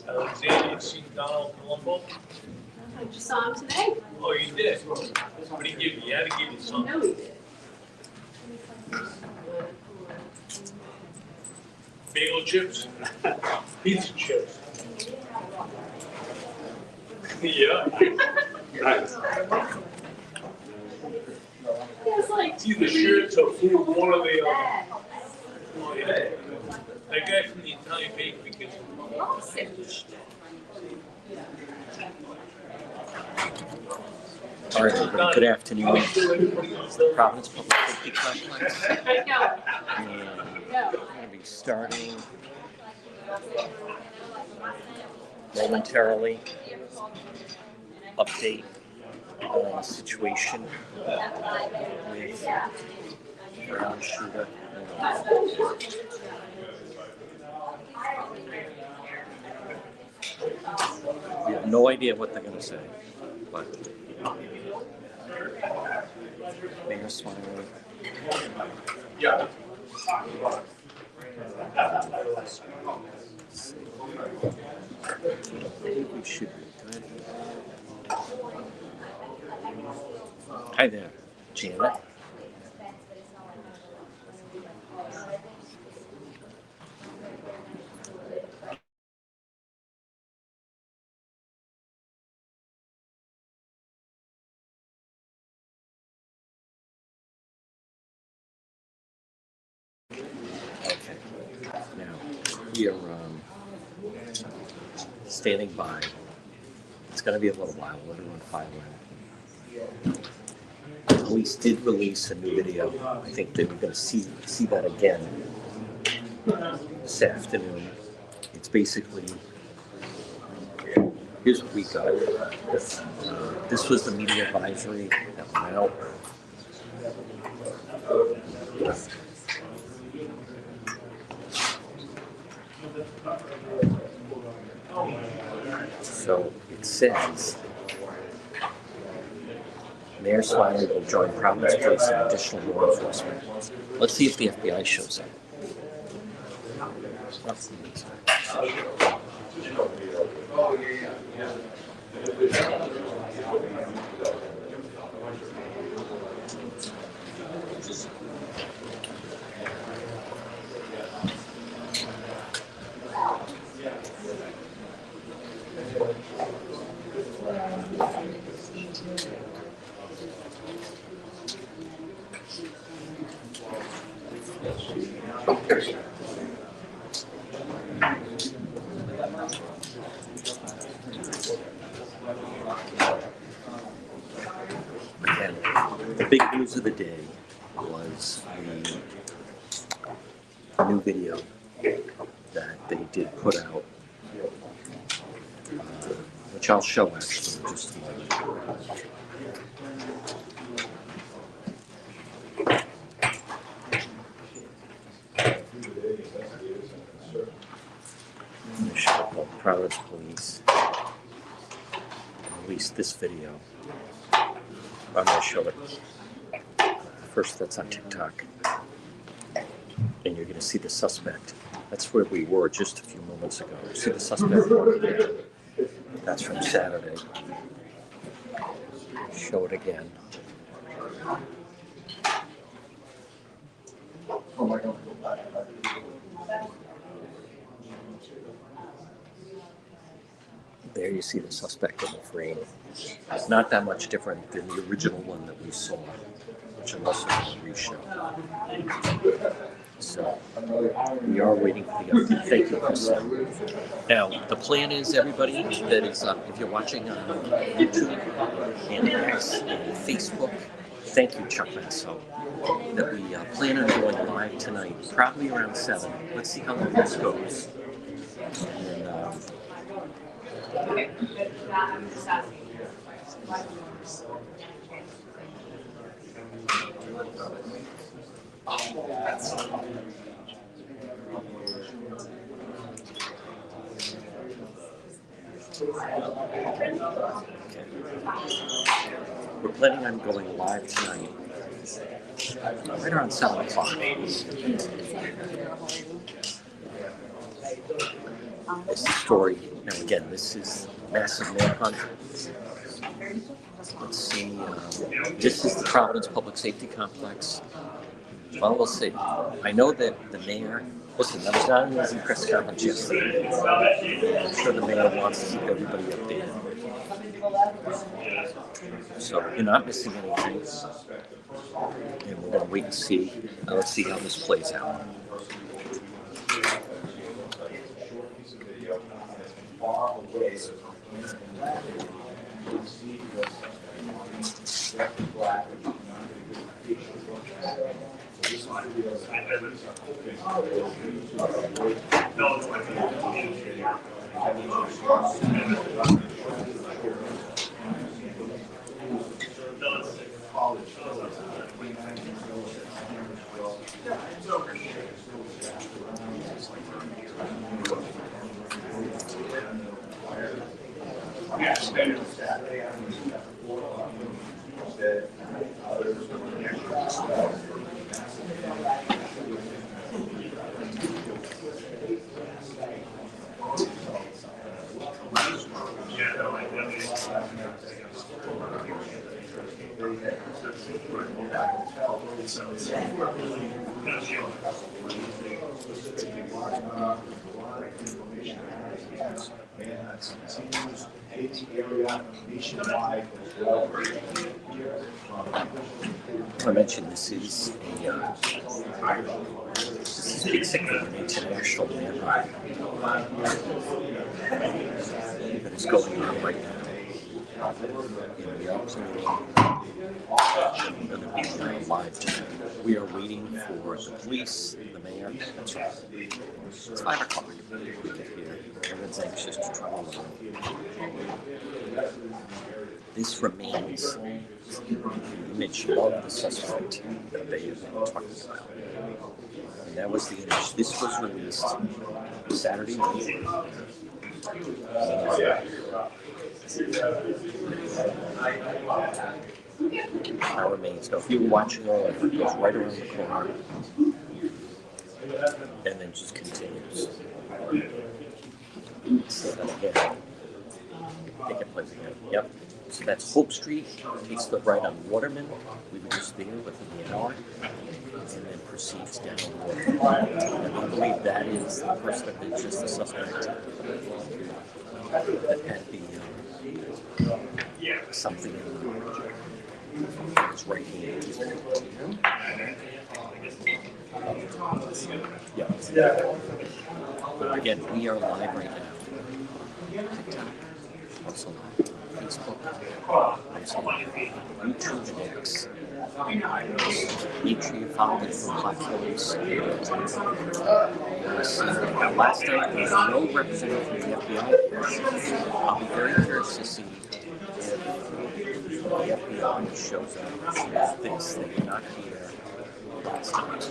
Alexander, you seen Donald Colombo? I just saw him today. Oh, you did? What did he give you? He had to give you something. No, he did. Bagel chips? Pizza chips? Yeah. Nice. It's like It's either shirts or food, one or the other. Oh, yeah. That guy from the Italian bakery gets All right, everybody, good afternoon. Providence Public Safety Complex. And we're going to be starting momentarily. Update on the situation with Brown Shooter. We have no idea what they're going to say, but Mayor Smiley. Yeah. We should be good. Hi there, Janet. Okay, now we are standing by. It's going to be a little while. We're doing 5 minutes. Police did release a new video. I think they were going to see that again this afternoon. It's basically, here's what we got. This was the media advisory that went out. So it says, Mayor Smiley will join Providence Police and additional law enforcement. Let's see if the FBI shows up. And the big news of the day was a new video that they did put out, which I'll show actually in just a moment. Providence Police released this video. I'm going to show it. First, that's on TikTok. And you're going to see the suspect. That's where we were just a few moments ago. You see the suspect over there. That's from Saturday. Show it again. There you see the suspect in the frame. It's not that much different than the original one that we saw. which I'm also going to reshow. So we are waiting for the update. Thank you, Chris. Now, the plan is, everybody that is, if you're watching on YouTube and X and Facebook, thank you, Chuck Manso, that we plan on going live tonight, probably around 7. Let's see how long this goes. And we're planning on going live tonight, right around 7 o'clock. This story, now again, this is massive manhunt. Let's see, this is the Providence Public Safety Complex. Well, we'll see. I know that the mayor, listen, I was not in the press conference yesterday. I'm sure the mayor wants to keep everybody updated. So you're not missing anything. And we're going to wait and see. Let's see how this plays out. I mentioned this is basically an international manhunt that is going on right now. And we are planning going to be live tonight. We are waiting for the police, the mayor. That's right. It's 5 o'clock. We get here. Everyone's anxious to travel along. This remains the image of the suspect that they have been talking about. And that was the image. This was released Saturday night. That remains. Now, if you were watching all of it, it goes right around the corner and then just continues. So then again, I think it plays again. Yep. So that's Hope Street. Takes the right on Waterman. We were just there within the hour. And then proceeds down Waterman. And I believe that is the person that is just the suspect that had the something in his right hand. Yeah. But again, we are live right now. TikTok, also live. Facebook, also live. YouTube and X. Make sure you follow the different platforms. Last night, there was no representative from the FBI. I'll be very curious to see if the FBI shows up with this. They were not here last night.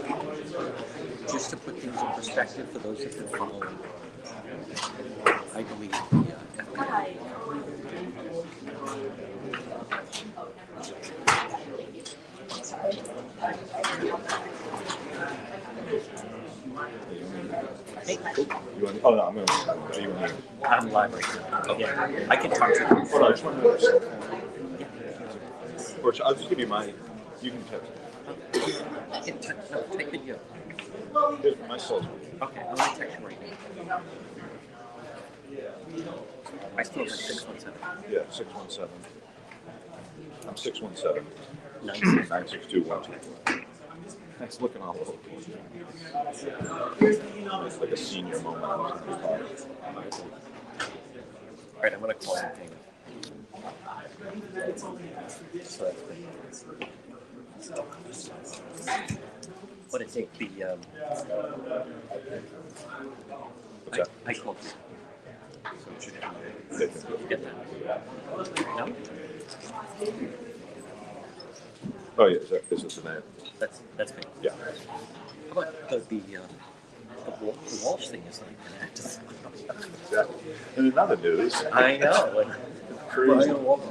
Just to put things in perspective for those that have been following, I believe the FBI. Hey, cool. You want, oh no, I'm going to. I'm live right now. Okay. Yeah, I can talk to you. Hold on, I just want to know. Or I'll just give you my. You can text me. I can type in you. Here's my cell. Okay, I'm going to text you right now. I still have 617. Yeah, 617. I'm 617. 96212. That's looking all over. It's like a senior moment. All right, I'm gonna call him King. So that's good. What did it take? What's that? I called you. So you get that? No? Oh yeah, is it the name? That's me. Yeah. How about the Walsh thing is like an act. Exactly. And in other news, I know. Like, crazy. Brian Walsh.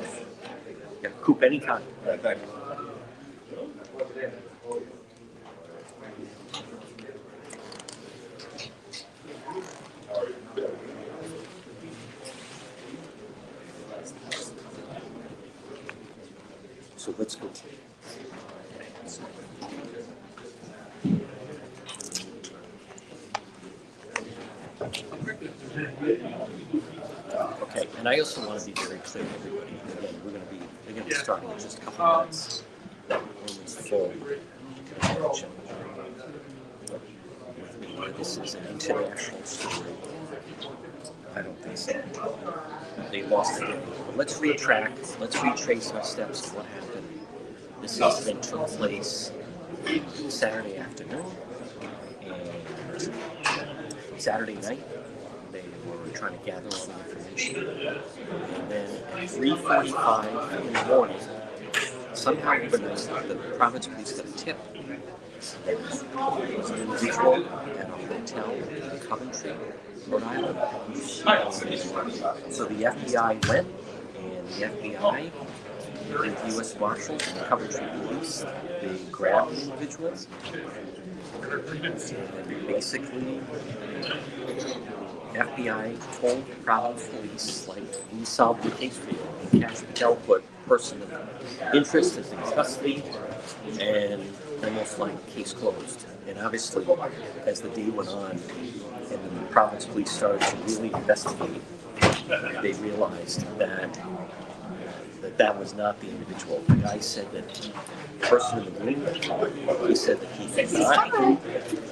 Yeah, Coop anytime. Thank you. So let's go. Okay, and I also want to be very clear to everybody. Again, they're going to be starting in just a couple minutes. That room is full. With me, this is an international story. I don't think so. They lost again. But let's retrace our steps of what happened. This incident took place Saturday afternoon, and Saturday night they were trying to gather all the information. And then at 3:45 in the morning, somehow overnight, the Providence police got a tip that there was an individual at a hotel in Coventry, Rhode Island. So the FBI went, and the FBI, the U.S. Marshals, and the Coventry police, they grabbed the individuals, and basically, FBI told Providence police, like, we solved the case for you. And Cash Patel put person of interest is in custody, and almost like case closed. And obviously, as the day went on, and the Providence police started to really investigate, they realized that was not the individual. The guy said that the person in the room, he said that he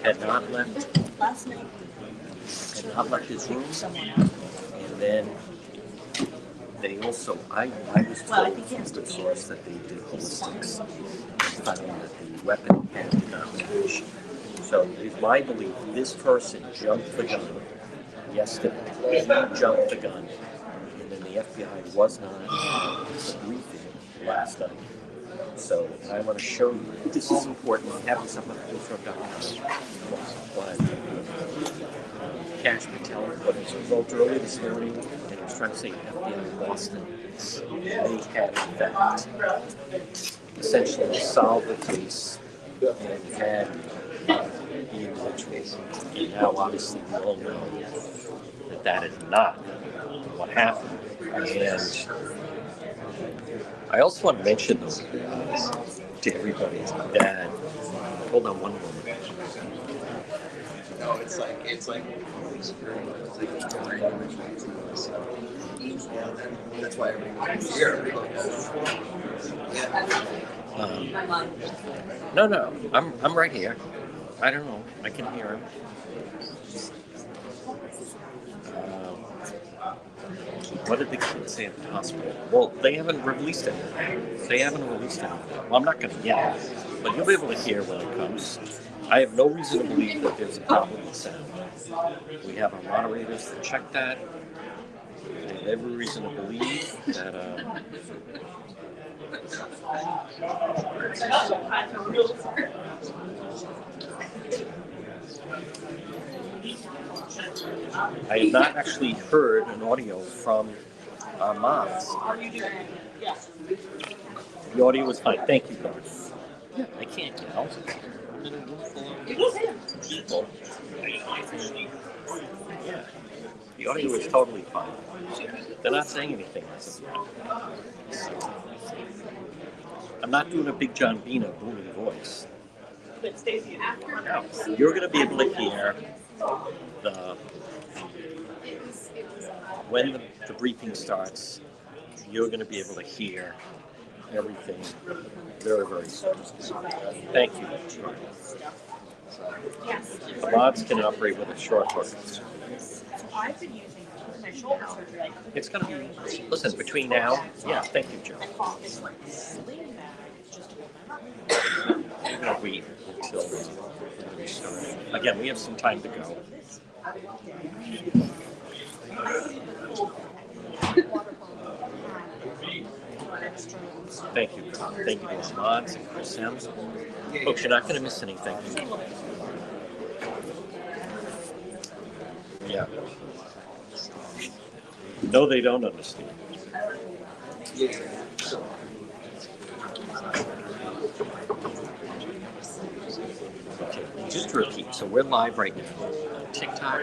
had not left his room, and then they also, I was told from a good source that they did ballistics and found that the weapon had not matched. So it is my belief this person jumped the gun yesterday. He jumped the gun, and then the FBI was not the briefing last night. So I want to show you, this is important, I have this up on info.com, but Cash Patel put his result early this morning, and he was trying to say FBI in Boston, they had in fact essentially solved the case and had the individuals. And now obviously we all know that is not what happened. And I also want to mention though to everybody that, hold on one moment. No, it's like that's why everyone's here. No, I'm right here. I don't know. I can hear him. What did the kids say at the hospital? Well, they haven't released it. Well, I'm not going to yell, but you'll be able to hear when it comes. I have no reason to believe that there's a problem with sound. We have our moderators that check that. I have every reason to believe that I have not actually heard an audio from our moms. The audio was fine. Thank you, guys. Yeah, I can't yell. I'm in a room full of people. Yeah, the audio is totally fine. They're not saying anything. I'm not doing a big John Bina booming voice. No, you're going to be able to hear when the briefing starts. You're going to be able to hear everything very, very soon. Thank you. The mods can operate with a short hook. I've been using my shoulder surgery. It's going to be, listen, between now, yeah, thank you, Joe. I bought this like sling bag just to We're going to wait until we start. Again, we have some time to go. Thank you. Thank you to the mods and Chris M. Folks, you're not going to miss anything. Yeah. No, they don't understand. Okay, just to repeat, so we're live right now on TikTok,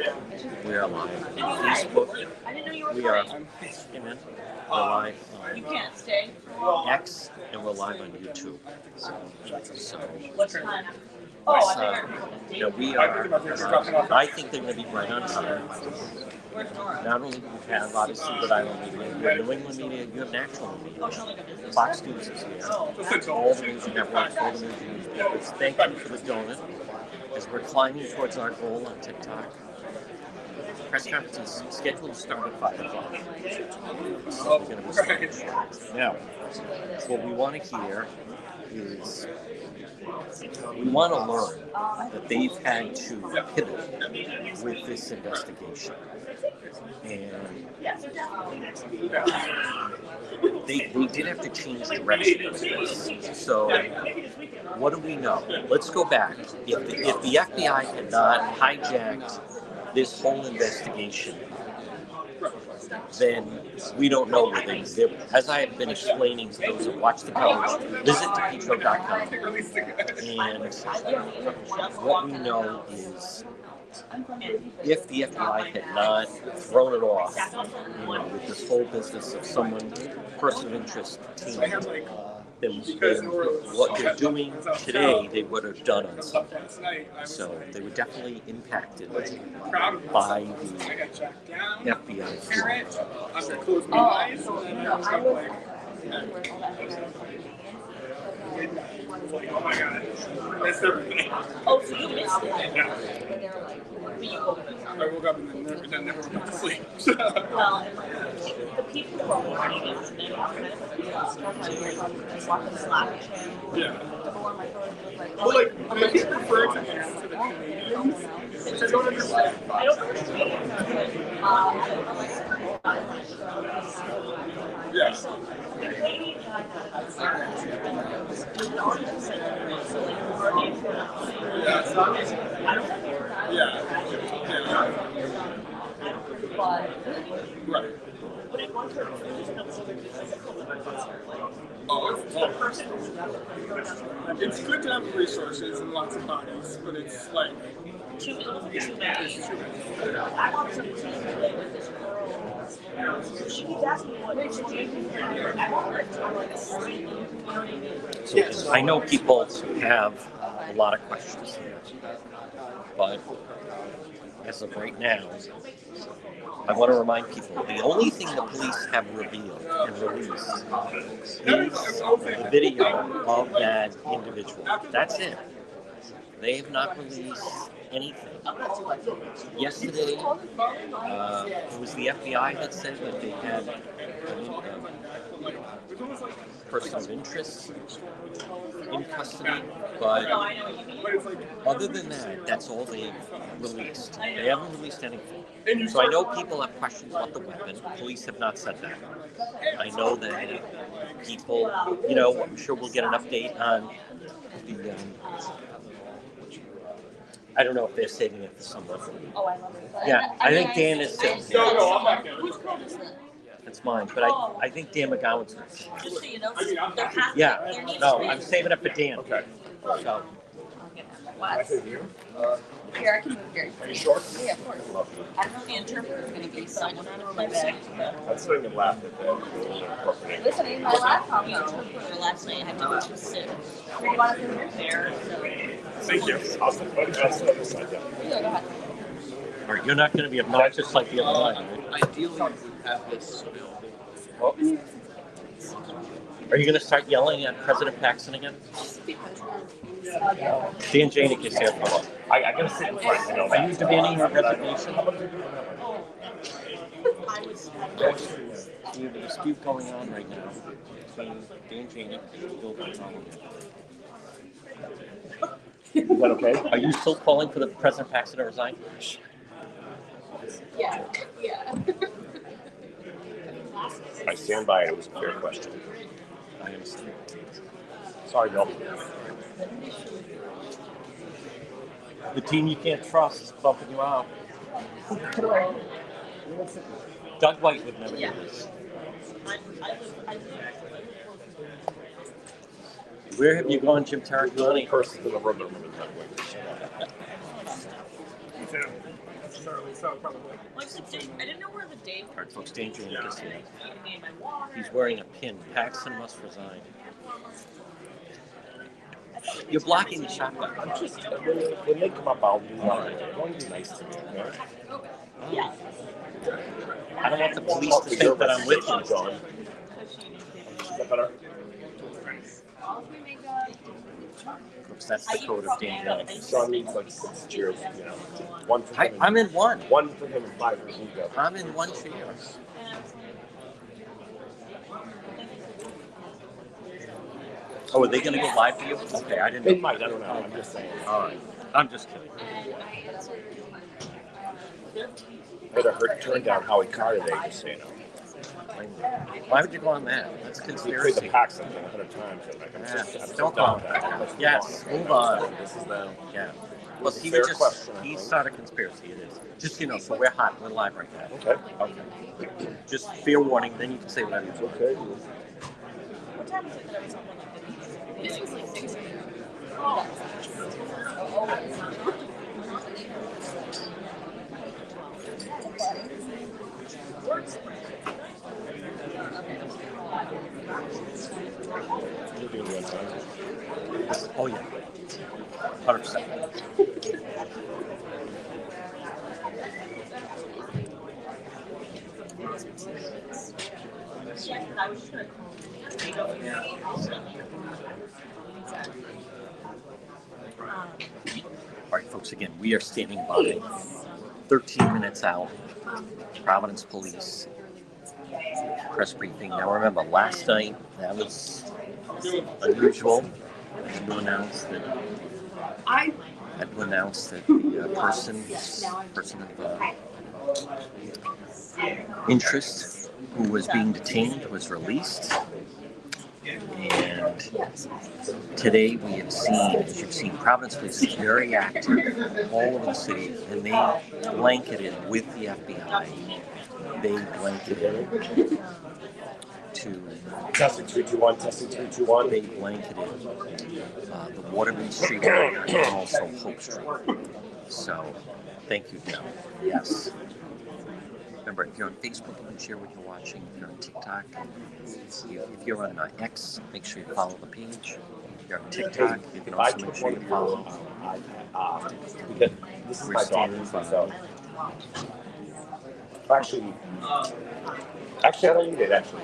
we are live on Facebook, I didn't know you were we are, coming. amen, we're live You on can't stay. X, and we're live on YouTube. So, What time? Oh, I you know, we are, I think they're going to be right on time. Where's Nora? Not only do you have, obviously, Rhode Island media, you have New England media, you have national media. Fox News is here. All the major networks, all the major newspapers. Thank you for the donut. As we're climbing towards our goal on TikTok, press conference is scheduled to start at 5 o'clock. So we're going to be starting. Now, what we want to hear is we want to learn that they've had to pivot with this investigation. And they did have to change direction with this. So what do we know? Let's go back. If the FBI had not hijacked this whole investigation, then we don't know where they live. As I have been explaining to those who watch the coverage, visit DePietro.com. And what we know is if the FBI had not thrown it off, with this whole business of someone, person of interest team, then what they're doing today, they would have done on Sunday. So they were definitely impacted by the FBI. Oh my god. That's everything. Oh, so you missed it. Yeah. But you woke up. I woke up and then never went to sleep. Well, the people who are watching it, and then kind of watching the Slack channel. Yeah. People on my phone was like, Well, like, they keep referring to him to the Canadians. Which I don't understand. I don't understand. Yeah. The Canadian guy Yeah. Right. But it was her. Oh, it's good to have resources and lots of bodies, but it's like Too many. it's too many. I want some tea today with this girl. She keeps asking me what did you do? I want her to tell like a story. So I know people have a lot of questions here, but as of right now, I want to remind people the only thing the police have revealed and released is the video of that individual. That's it. They have not released anything. Yesterday, it was the FBI that said that they had a person of interest in custody, but other than that, that's all they've released. They haven't released anything. So I know people have questions about the weapon. Police have not said that. I know that people, I'm sure we'll get an update on the, I don't know if they're saving it for someone. Oh, I love it. Yeah, I think Dan is still. No, I'm not gonna. Whose code is that? That's mine, but I think Dan McGowan's. Just so you know, there has Yeah, there needs no, to be. I'm saving it for Dan. Okay. So, What? Here, I can move here. Are you sure? Yeah, of course. I don't know if the interpreter's going to be signing on my bag. That's so you can laugh at that. Listening, my laptop. The interpreter last night had to go to sit. You want to sit there? Thank you. Awesome. That's the other side, yeah. Yeah, go ahead. or you're not going to be obnoxious like the other night, right? Ideally, we would have this available. Well, Are you going to start yelling at President Paxton again? Dan Janik is here. I gotta sit in front, you know. Are you demanding her resignation? We have a dispute going on right now between Dan Janik and Bill Connolly. Is that okay? Are you still calling for the President Paxton to resign? Yeah, yeah. I stand by it. It was a fair question. I understand. Sorry, Bill. The team you can't trust is bumping you out. Doug White would never do this. Where have you gone, Jim Tarantino? Person in the room that remembers that way. I didn't know where the Dave. All right, folks, Dan Janik is here. He's wearing a pin. Paxton must resign. You're blocking the shot button. I'm just, when they come up, I'll do one. I'm going to be nice to them, okay? Yeah. I don't want the police to think that I'm with you. John. Is that better? Folks, that's the code of Dan Janik. Sean needs like 6 cheers, you know. One for him. I'm in one. One for him and 5 for Hugo. I'm in one chair. Oh, are they going to go live for you? Okay, I didn't know. They might, I don't know. I'm just saying. All right. I'm just kidding. Better hurt turn down Howie Carter today, just so you know. Why would you go on that? That's We played conspiracy. the Paxton thing 100 times. So like, I'm Don't go on that. Yes, move on. This is the Yeah. Well, he fair was just, question. he started conspiracy. It is. Just, you know, so we're hot. We're live right now. okay. Okay. Just fair warning, then you can say whatever you want. Okay. What time is it that I was on like this was like 6 You're doing the time. Oh, yeah. 100%. All right, folks, again, we are standing by 13 minutes out. Providence Police press briefing. Now, remember, last night, that was unusual. I had to announce that the person of interest who was being detained was released. And today we have seen, as you've seen, Providence Police is very active all over the city, and they blanketed with the FBI. They blanketed to Testing 321, testing 321. they blanketed the Waterman Street area and also Hope Street. So, thank you, Joe. Yes. Remember, if you're on Facebook, you can share what you're watching. If you're on TikTok, if you're on X, make sure you follow the page. If you're on TikTok, you can also make sure you follow. This is We're my standing daughter's, by. so. Actually, I don't need it, actually.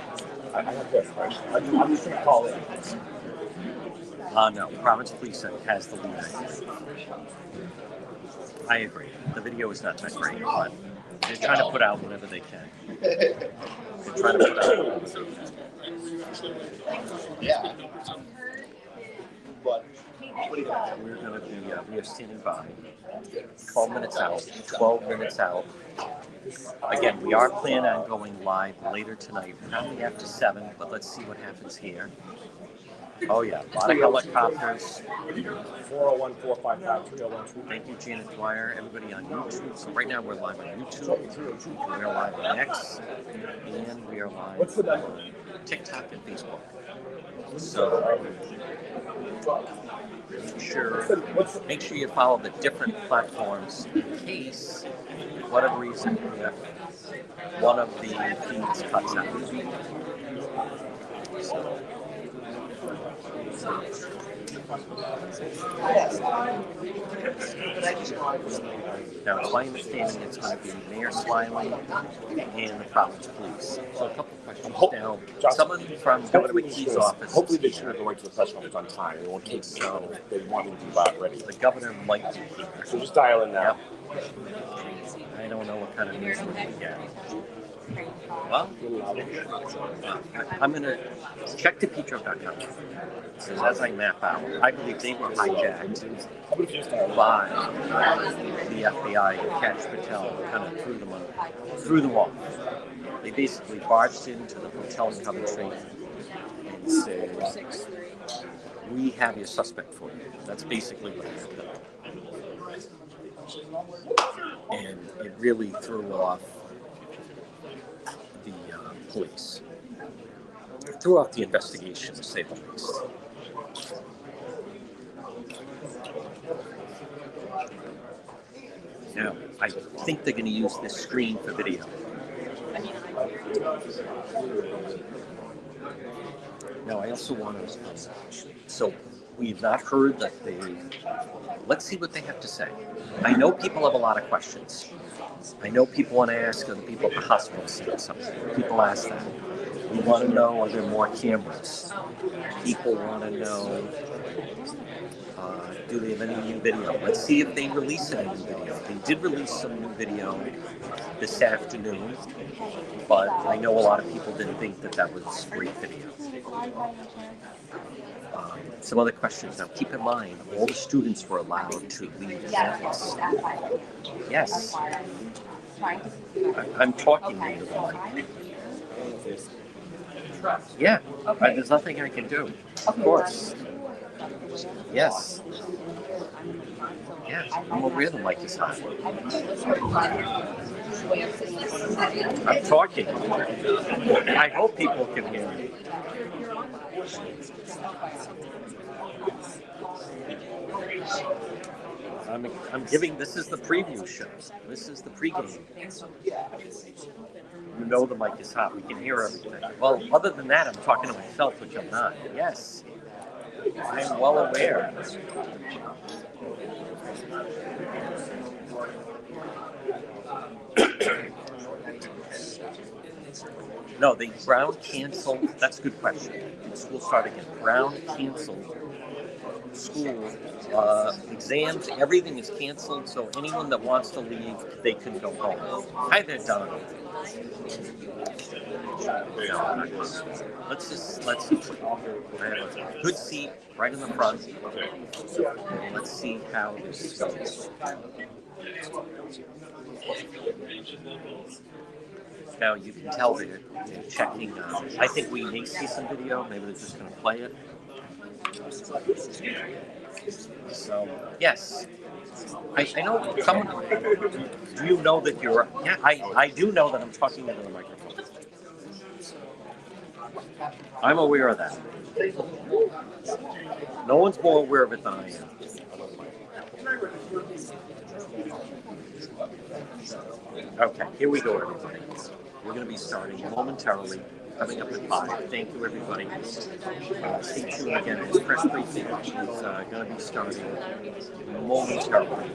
I have this, right? I'm just going to call it. No, Providence Police has the lead. I agree. The video is not that great, but they're trying to put out whatever they can. They're trying to put out whatever they can. Yeah. But We're going to be, we are standing by. 12 minutes out. 12 minutes out. Again, we are planning on going live later tonight, probably after 7, but let's see what happens here. Oh, yeah, a lot of helicopters. 401-455-3012. Thank you, Janet Dwyer, everybody on YouTube. So right now we're live on YouTube, we are live on X, and we are live What's the number? on TikTok and Facebook. So make sure you follow the different platforms in case, for whatever reason, one of the feeds cuts out. So, Now, it's my understanding it's going to be Mayor Smiley and the Providence Police. So a couple of questions. Now, someone from Governor McKee's office. Hopefully they should go right to the press conference on time. It won't take so if they want me to be about ready. The governor might be here. So just dial in now. Yep. I don't know what kind of news we're going to get. Well, I'm going to check DePietro.com. Because as I map out, I believe they were hijacked by the FBI and Cash Patel kind of threw them off. They basically barged into the hotel in Coventry and said, "We have your suspect for you." That's basically what happened. And it really threw off the police. It threw off the investigation, to say the least. Now, I think they're going to use this screen for video. Now, I also want to... So, we've not heard that they... Let's see what they have to say. I know people have a lot of questions. I know people want to ask, are the people at the hospital saying something? People ask that. We want to know, are there more cameras? People want to know, do they have any new video? Let's see if they release any new video. They did release some new video this afternoon, but I know a lot of people didn't think that that was great video. Some other questions. Now, keep in mind, all the students were allowed to leave campus. Yes. I'm talking into the mic. Yeah, there's nothing I can do. Of course. Yes. Yeah, I'm aware the mic is hot. I'm talking. I hope people can hear me. I'm giving, this is the preview show. This is the pregame. You know the mic is hot. We can hear everything. Well, other than that, I'm talking to myself, which I'm not. Yes. I'm well aware. No, the Brown canceled. That's a good question. School started again. Brown canceled school. Exams, everything is canceled, so anyone that wants to leave, they can go home. Hi there, Don. No, let's I have a good seat right in the front. Let's see how this goes. Now you can tell they're checking. I think we may see some video. Maybe they're just going to play it. So yes, I know someone. Do you know that you're? Yeah, I do know that I'm talking into the microphone. I'm aware of that. No one's more aware of it than I am. Okay, here we go, everybody. We're going to be starting momentarily, coming up at 5. Thank you, everybody. Stay tuned again. This press briefing is going to be starting momentarily.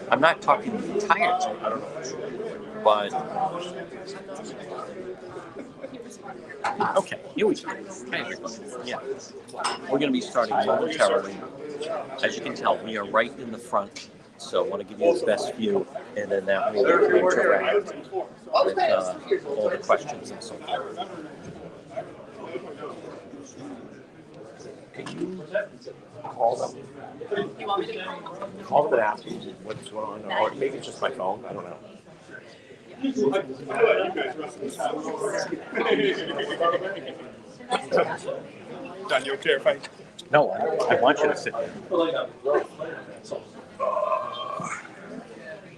I'm not talking the entire time, I don't know, but okay, here we go. Okay, yeah, we're going to be starting momentarily. As you can tell, we are right in the front, so I want to give you the best view, and then that way we can interact with all the questions and so forth. Can you call them? You want me to call? Call them and ask them what's going on, or maybe it's just my phone. I don't know. Don, you okay if I... No, I want you to sit there.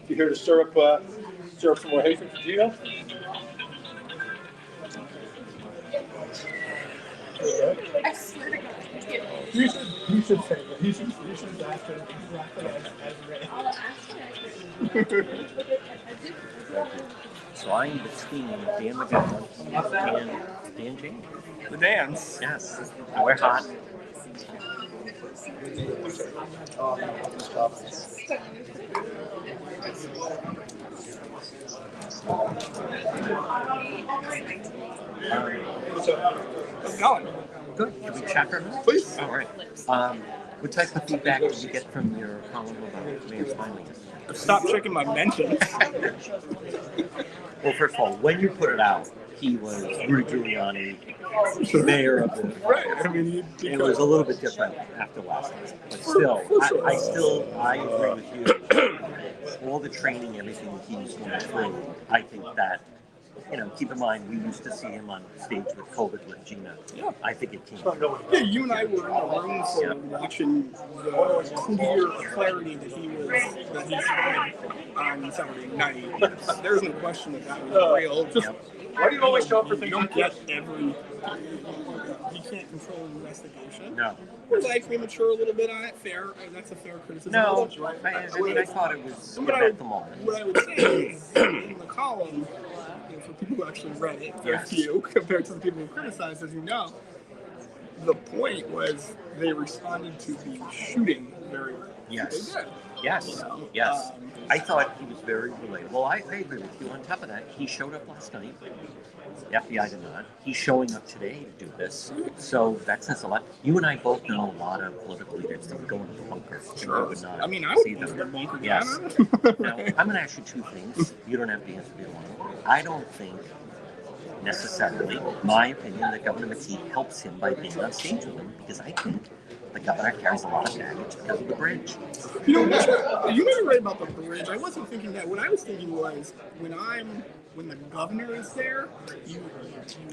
You here to stir up some more hay for Gino? I swear to God. You should say that. You should ask her exactly as written. I'll ask her. line between Dan McGowan and Dan Jane. The dance. Yes, and we're hot. How's it going? Good. Can we check her? Please. All right. What type of feedback did you get from your column about Mayor Smiley? Stop checking my mentions. Well, first of all, when you put it out, he was Rudy Giuliani, mayor of the. Right. I mean, It was a little bit different after last night, but still, I agree with you. All the training, everything he's going through, I think that, keep in mind, we used to see him on stage with COVID with Gina. Yeah. I think it came. Yeah, you and I were in the room for watching the clear clarity that he had on Saturday night. There's no question that was real. Just why do you always show up for things? You don't get every. You can't control an investigation. No. Was I premature a little bit on it? Fair. That's a fair criticism. No, I mean, I thought it was at the moment. What I would say is, in the column, for people who actually read it, very few compared to the people who criticized, as you know, the point was they responded to the shooting very well. Yes. They did. Yes. Yes. I thought he was very relatable. I agree with you. On top of that, he showed up last night. The FBI did not. He's showing up today to do this. So that says a lot. You and I both know a lot of political leaders that would go into the bunker. Sure. Would not I mean, I see would them. the bunker. Yes. Right. Now, I'm going to ask you two things. You don't have to answer the one. I don't think necessarily, my opinion, that Governor McKee helps him by being on stage with him, because I think the governor carries a lot of baggage because of the bridge. You may be right about the bridge. I wasn't thinking that. What I was thinking was when the governor is there, you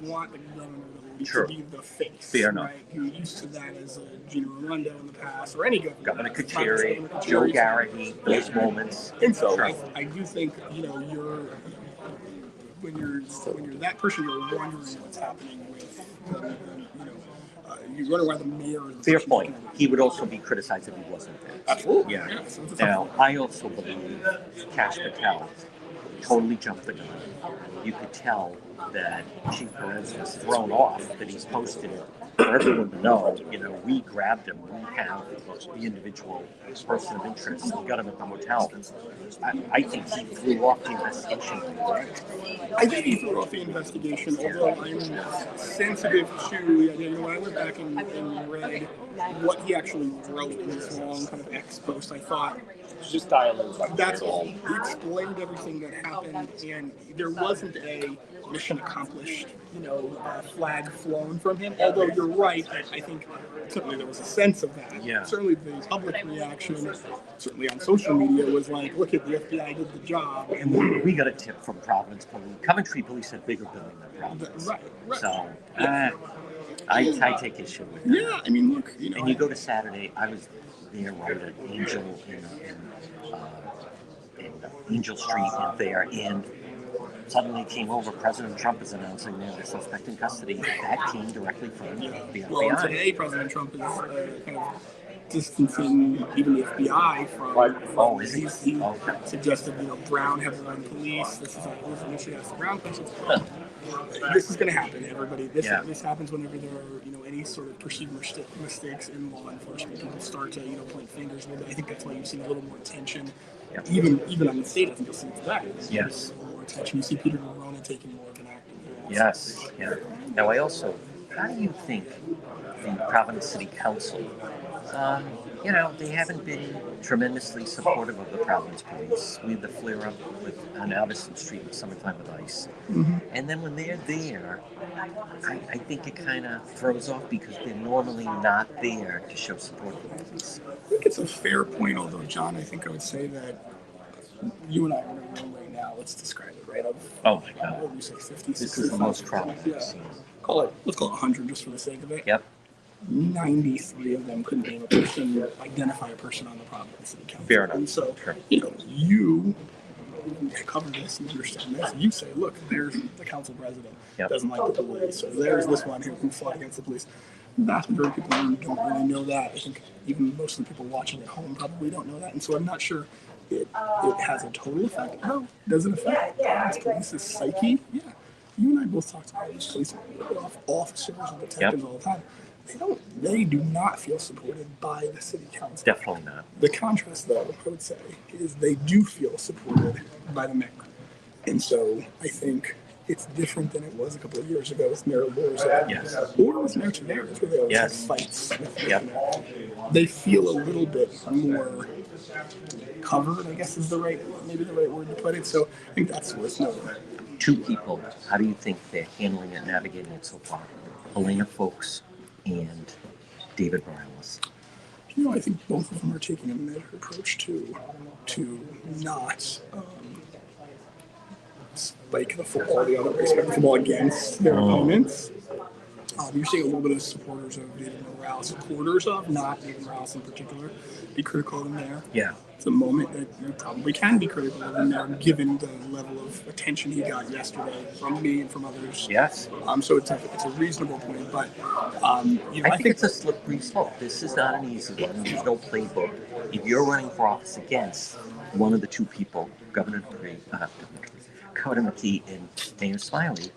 want the governor to be the face. Fair enough. Right? You're used to that as Gina Raimondo in the past, or any governor. Governor Kucheri, Joe Garrity, those moments. And so Sure. I do think when you're that person, you're wondering what's happening with you wonder why the mayor is. Fair point. He would also be criticized if he wasn't there. Absolutely. Yeah. Now, I also believe Cash Patel totally jumped the gun. You could tell that Chief Perez was thrown off, that he's posted it for everyone to know. We grabbed him. We have the individual person of interest. We got him at the hotel. I think he threw off the investigation. I think he threw off the investigation, although I'm sensitive to the idea. When I went back and read what he actually wrote in this long kind of ex post, I thought, just dialogue. that's all. He explained everything that happened, and there wasn't a mission accomplished, flag flown from him. Although you're right, I think certainly there was a sense of that. Yeah. Certainly the public reaction, certainly on social media, was like, look at the FBI did the job. And we got a tip from Providence Police. Coventry Police had bigger building than Providence. Right. So I take issue with that. Yeah, I mean, look, And you go to Saturday, I was there right at Angel in Angel Street and there, and suddenly came over, President Trump is announcing they're suspect in custody. That came directly from the FBI. Well, today President Trump is kind of distancing even the FBI from. Oh, is he? He suggested, Brown have their own police. This is an issue that's the Brown questions. This is going to happen. Everybody, this happens whenever there are any sort of perceived mistakes in law enforcement. People start to point fingers a little bit. I think that's why you've seen a little more tension. Yep. Even on the state, I think you'll see it today. Yes. A little more attention. You see Peter Verona taking more of an active role. Yes. Yeah. Now, how do you think the Providence City Council, they haven't been tremendously supportive of the Providence Police. We had the flare-up on Alderson Street with Summertime with Ice. Mm-hmm. And then when they're there, I think it kind of throws off because they're normally not there to show support for the police. I think it's a fair point, although, John, I think I would say that you and I are in a room right now. Let's describe it, right? Oh, my God. What would you say, 50, This is the most crowded I've seen. Let's call it 100 just for the sake of it. Yep. 93 of them couldn't name a person, identify a person on the Providence City Council. Fair enough. And so, Sure. you cover this and understand this. You say, look, there's the council president doesn't like the police, or there's this one who fought against the police. The vast majority of people don't really know that. I think even most of the people watching at home probably don't know that. And so I'm not sure it has a total effect. No, does it affect Providence Police's psyche? Yeah. You and I both talk to police officers and detectives all the time. They do not feel supported by the city council. Definitely not. The contrast, though, I would say, is they do feel supported by the mayor. And so I think it's different than it was a couple of years ago with Mayor Lorza. Yes. Or with Mayor Tavares, where they always had fights with the mayor. They feel a little bit more covered, I guess is maybe the right word to put it. So I think that's worth noting. Two people, how do you think they're handling it, navigating it so far? Elena Folks and David Morales. I think both of them are taking a measured approach to not spike the football the other way, spike the football against their opponents. You're seeing a little bit of supporters of David Morales, supporters of, not David Morales in particular, be critical of him there. Yeah. It's a moment that you probably can be critical of him there, given the level of attention he got yesterday from me and from others. Yes. So it's a reasonable point, but I think it's a slippery slope. This is not an easy one. There's no playbook. If you're running for office against one of the two people, Governor McKee and Mayor Smiley,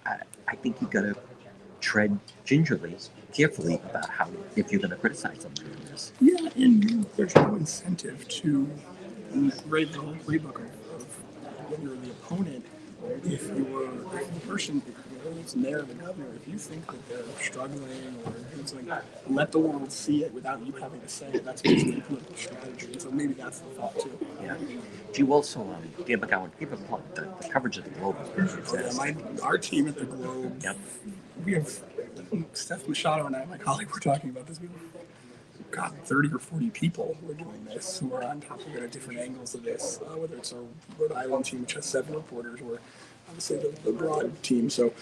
I think you've got to tread gingerly, carefully about if you're going to criticize them doing this. Yeah, and there's no incentive to write the whole playbook of when you're the opponent. If the person, whether it's the mayor or the governor, if you think that they're struggling or doing something, let the world see it without you having to say it. That's basically political strategy. And so maybe that's the thought too. Yeah. Do you also, Dan McGowan, give a plug? The coverage of the Globe is very fantastic. Our team at the Globe, we have Steph Machado and I, my colleague, were talking about this. We've got 30 or 40 people who are doing this, who are on top of it at different angles of this, whether it's our Rhode Island team, which has 7 reporters, or obviously the broad team. So,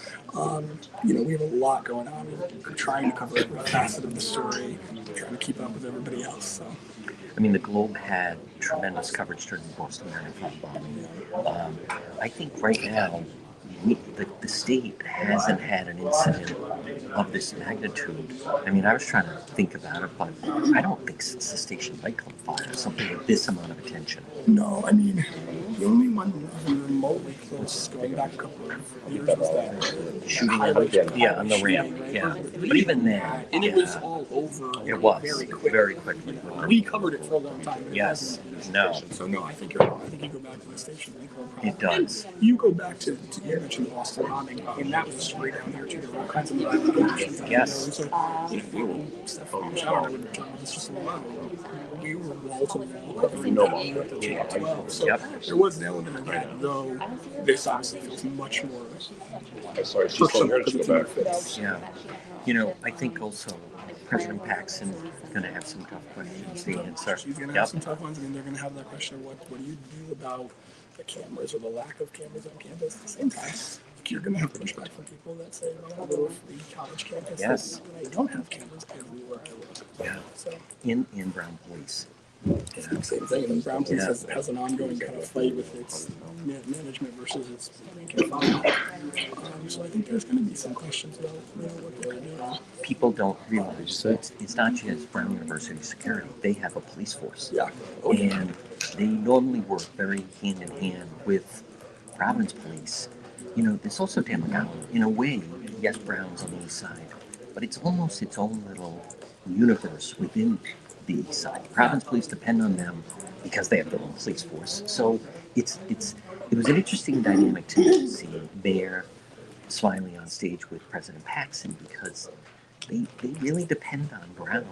we have a lot going on. We're trying to cover every facet of the story, trying to keep up with everybody else. So. I mean, the Globe had tremendous coverage during the Boston Marathon bombing. I think right now, the state hasn't had an incident of this magnitude. I mean, I was trying to think about it, but I don't think since the station nightclub fire, something with this amount of attention. No, I mean, the only one remotely close going back a couple of years was that shooting on the ramp. Right? Yeah, but even then, and it was all over. It was very quickly. We covered it for a long time. Yes. No. So no, I think you're wrong. I think you go back to the station. It does. You go back to you mentioned the Boston bombing, and that was a story down here too. There were all kinds of applications. Yes. So we were Steph Machado and I would talk about this just a little while. We were wall to wall covering the channel 12. So there was an element of that, though. This obviously feels much more personal because it's in your face. Yeah. I think also President Paxson is going to have some tough questions to answer. She's going to have some tough ones. I mean, they're going to have that question of what do you do about the cameras or the lack of cameras on campus. At the same time, you're going to have pushback from people that say, well, go to free college campus. Yes. I don't have cameras everywhere I look. Yeah. So, in Brown Police. Same thing. And Brown Police has an ongoing kind of fight with its management versus its rank and file. So I think there's going to be some questions about what they're doing. People don't realize that it's not just Brown University Security. They have a police force. Yeah. And they normally work very hand in hand with Providence Police. There's also Dan McGowan. In a way, yes, Brown's on the east side, but it's almost its own little universe within the east side. Providence Police depend on them because they have their own police force. So it was an interesting dynamic to see Mayor Smiley on stage with President Paxson because they really depend on Brown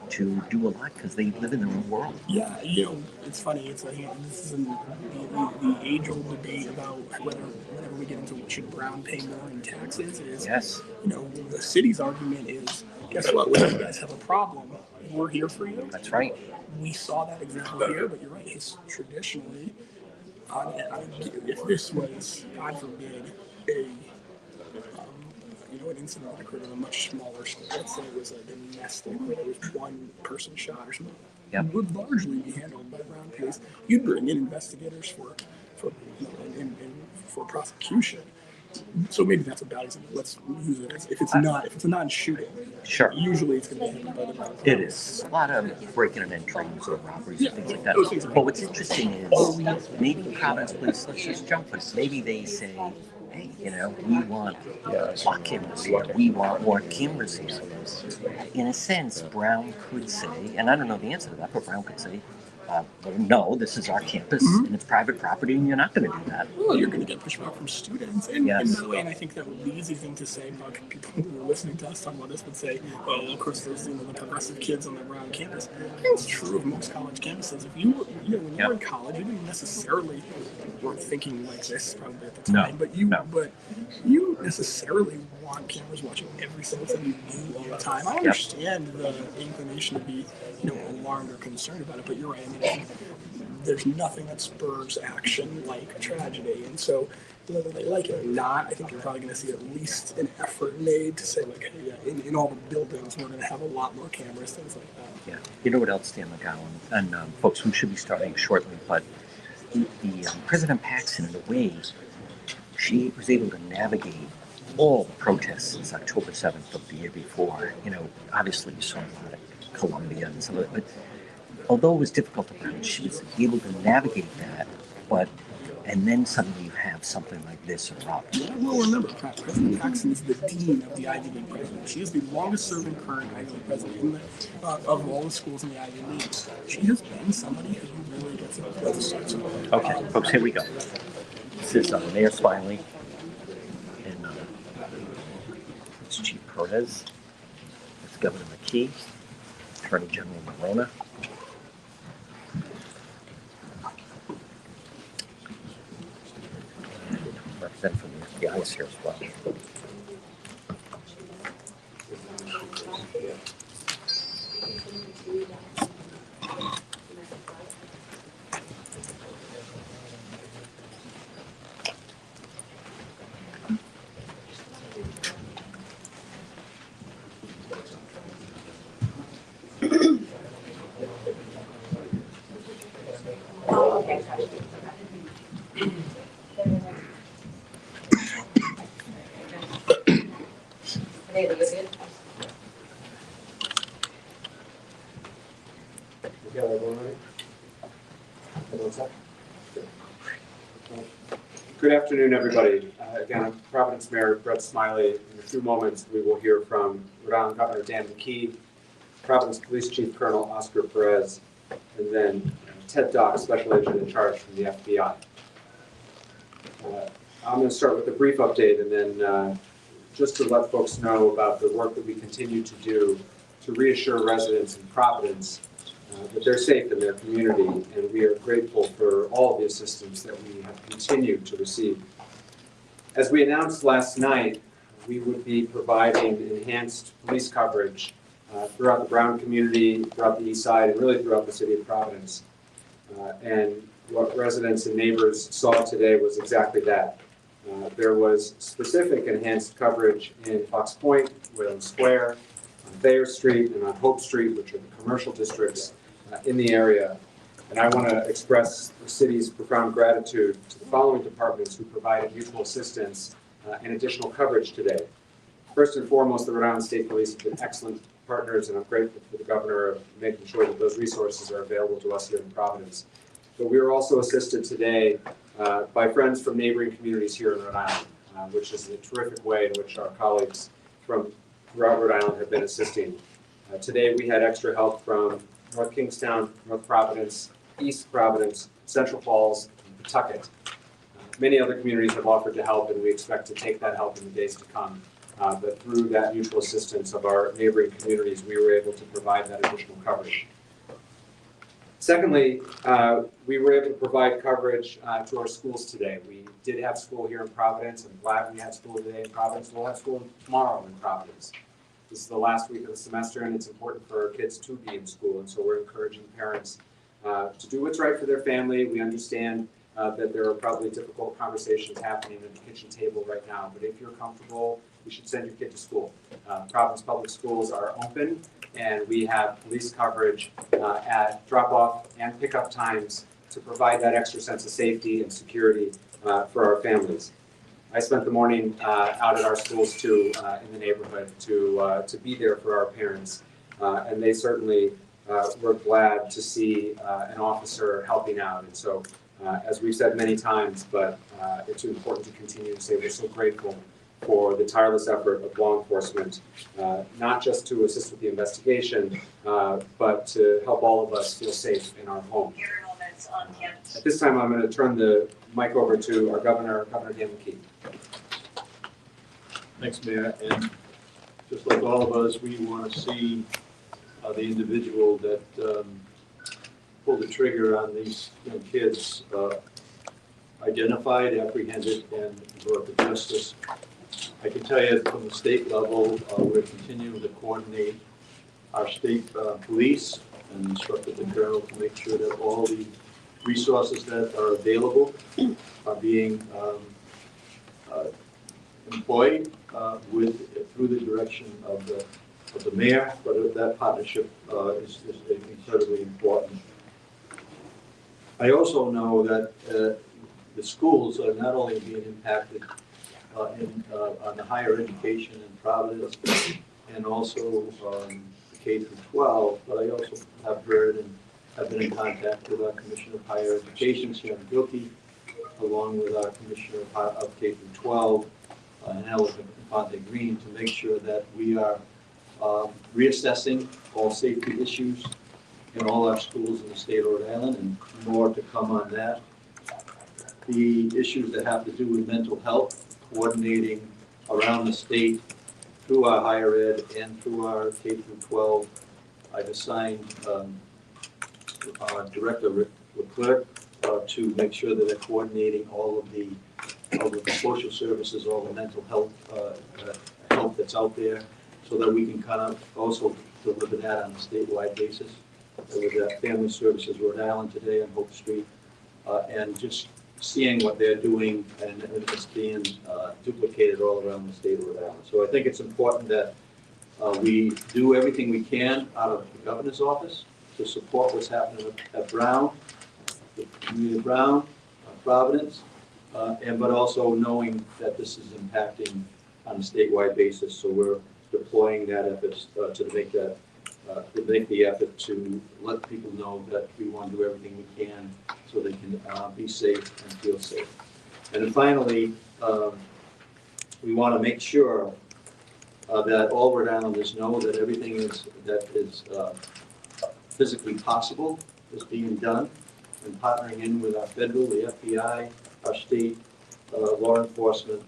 to do a lot because they live in their own world. Yeah, it's funny. This is the age-old debate about whenever we get into should Brown pay more in taxes. Yes. The city's argument is, guess what? When you guys have a problem, we're here for you. That's right. We saw that example here, but you're right. Traditionally, if this was, God forbid, an incident that occurred on a much smaller scale, let's say it was a domestic where there was one person shot or something, it would largely be handled by Brown Police. You'd bring in investigators for prosecution, So maybe that's a bad example. Let's use it as if it's a non-shooting. Sure. Usually it's going to be handled by the ground. It is. A lot of breaking and entries or robberies and things like that. those things are But what's interesting is maybe Providence Police, let's just jump it. Maybe they say, hey, we want lock cameras here. We want more cameras here. In a sense, Brown could say, and I don't know the answer to that, but Brown could say, well, no, this is our campus and it's private property and you're not going to do that. Well, you're going to get pushback from students. And, Yes. and by the way, and I think that would be the easy thing to say, but people who are listening to us talk about this would say, well, of course, there's the progressive kids on the Brown campus. I think it's true of most college campuses. If you when you were in college, you didn't necessarily weren't thinking like this probably at the time, but you necessarily want cameras watching every single thing you do all the time. I understand the inclination to be, alarmed or concerned about it, but you're right. I mean, I think there's nothing that spurs action like tragedy, and so whether they like it or not, I think you're probably going to see at least an effort made to say, like, hey, in all the buildings, we're going to have a lot more cameras, things like that. Yeah. You know what else, Dan McGowan, and folks, we should be starting shortly, but the President Paxson, in a way, she was able to navigate all the protests since October 7th of the year before. Obviously you saw a lot of Columbia and some of it, but although it was difficult to manage, she was able to navigate that, and then suddenly you have something like this erupt. Well, remember, President Paxson is the dean of the Ivy League president. She is the longest-serving current Ivy League president of all the schools in the Ivy League. She has been somebody who really gets it. Okay, folks, here we go. This is Mayor Smiley, and it's Chief Perez, it's Governor McKee, Attorney General Morona. Representative from the FBI is here as well. Good afternoon, everybody. Again, I'm Providence Mayor Brett Smiley. In a few moments, we will hear from Rhode Island Governor Dan McKee, Providence Police Chief Colonel Oscar Perez, and then Ted Dock, Special Agent in Charge from the FBI. I'm going to start with a brief update, and then just to let folks know about the work that we continue to do to reassure residents in Providence that they're safe in their community, and we are grateful for all the assistance that we have continued to receive. As we announced last night, we would be providing enhanced police coverage throughout the Brown community, throughout the East Side, and really throughout the city of Providence. And what residents and neighbors saw today was exactly that. There was specific enhanced coverage in Fox Point, Whalen Square, on Thayer Street, and on Hope Street, which are the commercial districts in the area. And I want to express the city's profound gratitude to the following departments who provided mutual assistance and additional coverage today. First and foremost, the Rhode Island State Police have been excellent partners, and I'm grateful for the governor of making sure that those resources are available to us here in Providence. But we were also assisted today by friends from neighboring communities here in Rhode Island, which is a terrific way in which our colleagues from throughout Rhode Island have been assisting. Today we had extra help from North Kingstown, North Providence, East Providence, Central Falls, and Pawtucket. Many other communities have offered to help, and we expect to take that help in the days to come. But through that mutual assistance of our neighboring communities, we were able to provide that additional coverage. Secondly, we were able to provide coverage to our schools today. We did have school here in Providence. I'm glad we had school today in Providence. We'll have school tomorrow in Providence. This is the last week of the semester, and it's important for our kids to be in school, and so we're encouraging parents to do what's right for their family. We understand that there are probably difficult conversations happening at the kitchen table right now, but if you're comfortable, you should send your kid to school. Providence Public Schools are open, and we have police coverage at drop-off and pickup times to provide that extra sense of safety and security for our families. I spent the morning out at our schools too, in the neighborhood to be there for our parents. And they certainly were glad to see an officer helping out. And so, as we've said many times, but it's important to continue to say we're so grateful for the tireless effort of law enforcement, not just to assist with the investigation, but to help all of us feel safe in our homes. At this time, I'm going to turn the mic over to our Governor Dan McKee. Thanks, Mayor. And just like all of us, we want to see the individual that pulled the trigger on these young kids identified, apprehended, and brought to justice. I can tell you from the state level, we're continuing to coordinate our state police and instructed the colonel to make sure that all the resources that are available are being employed through the direction of the mayor, but that partnership is incredibly important. I also know that the schools are not only being impacted on the higher education in Providence and also K through 12, but I also have heard and have been in contact with our Commissioner of Higher Education, Sharon Gilkey, along with our Commissioner of K through 12, and Ella Infante Green, to make sure that we are reassessing all safety issues in all our schools in the state of Rhode Island, and more to come on that. The issues that have to do with mental health, coordinating around the state through our higher ed and through our K through 12. I've assigned Director Leclerc to make sure that they're coordinating all of the social services, all the mental health help that's out there, so that we can kind of also deliver that on a statewide basis. With Family Services Rhode Island today on Hope Street, and just seeing what they're doing, and it's being duplicated all around the state of Rhode Island. So I think it's important that we do everything we can out of the governor's office to support what's happening at Brown, the community of Brown, Providence, but also knowing that this is impacting on a statewide basis. So we're deploying that efforts to make the effort to let people know that we want to do everything we can so they can be safe and feel safe. And then finally, we want to make sure that all Rhode Islanders know that everything that is physically possible is being done, and partnering in with our federal, the FBI, our state law enforcement,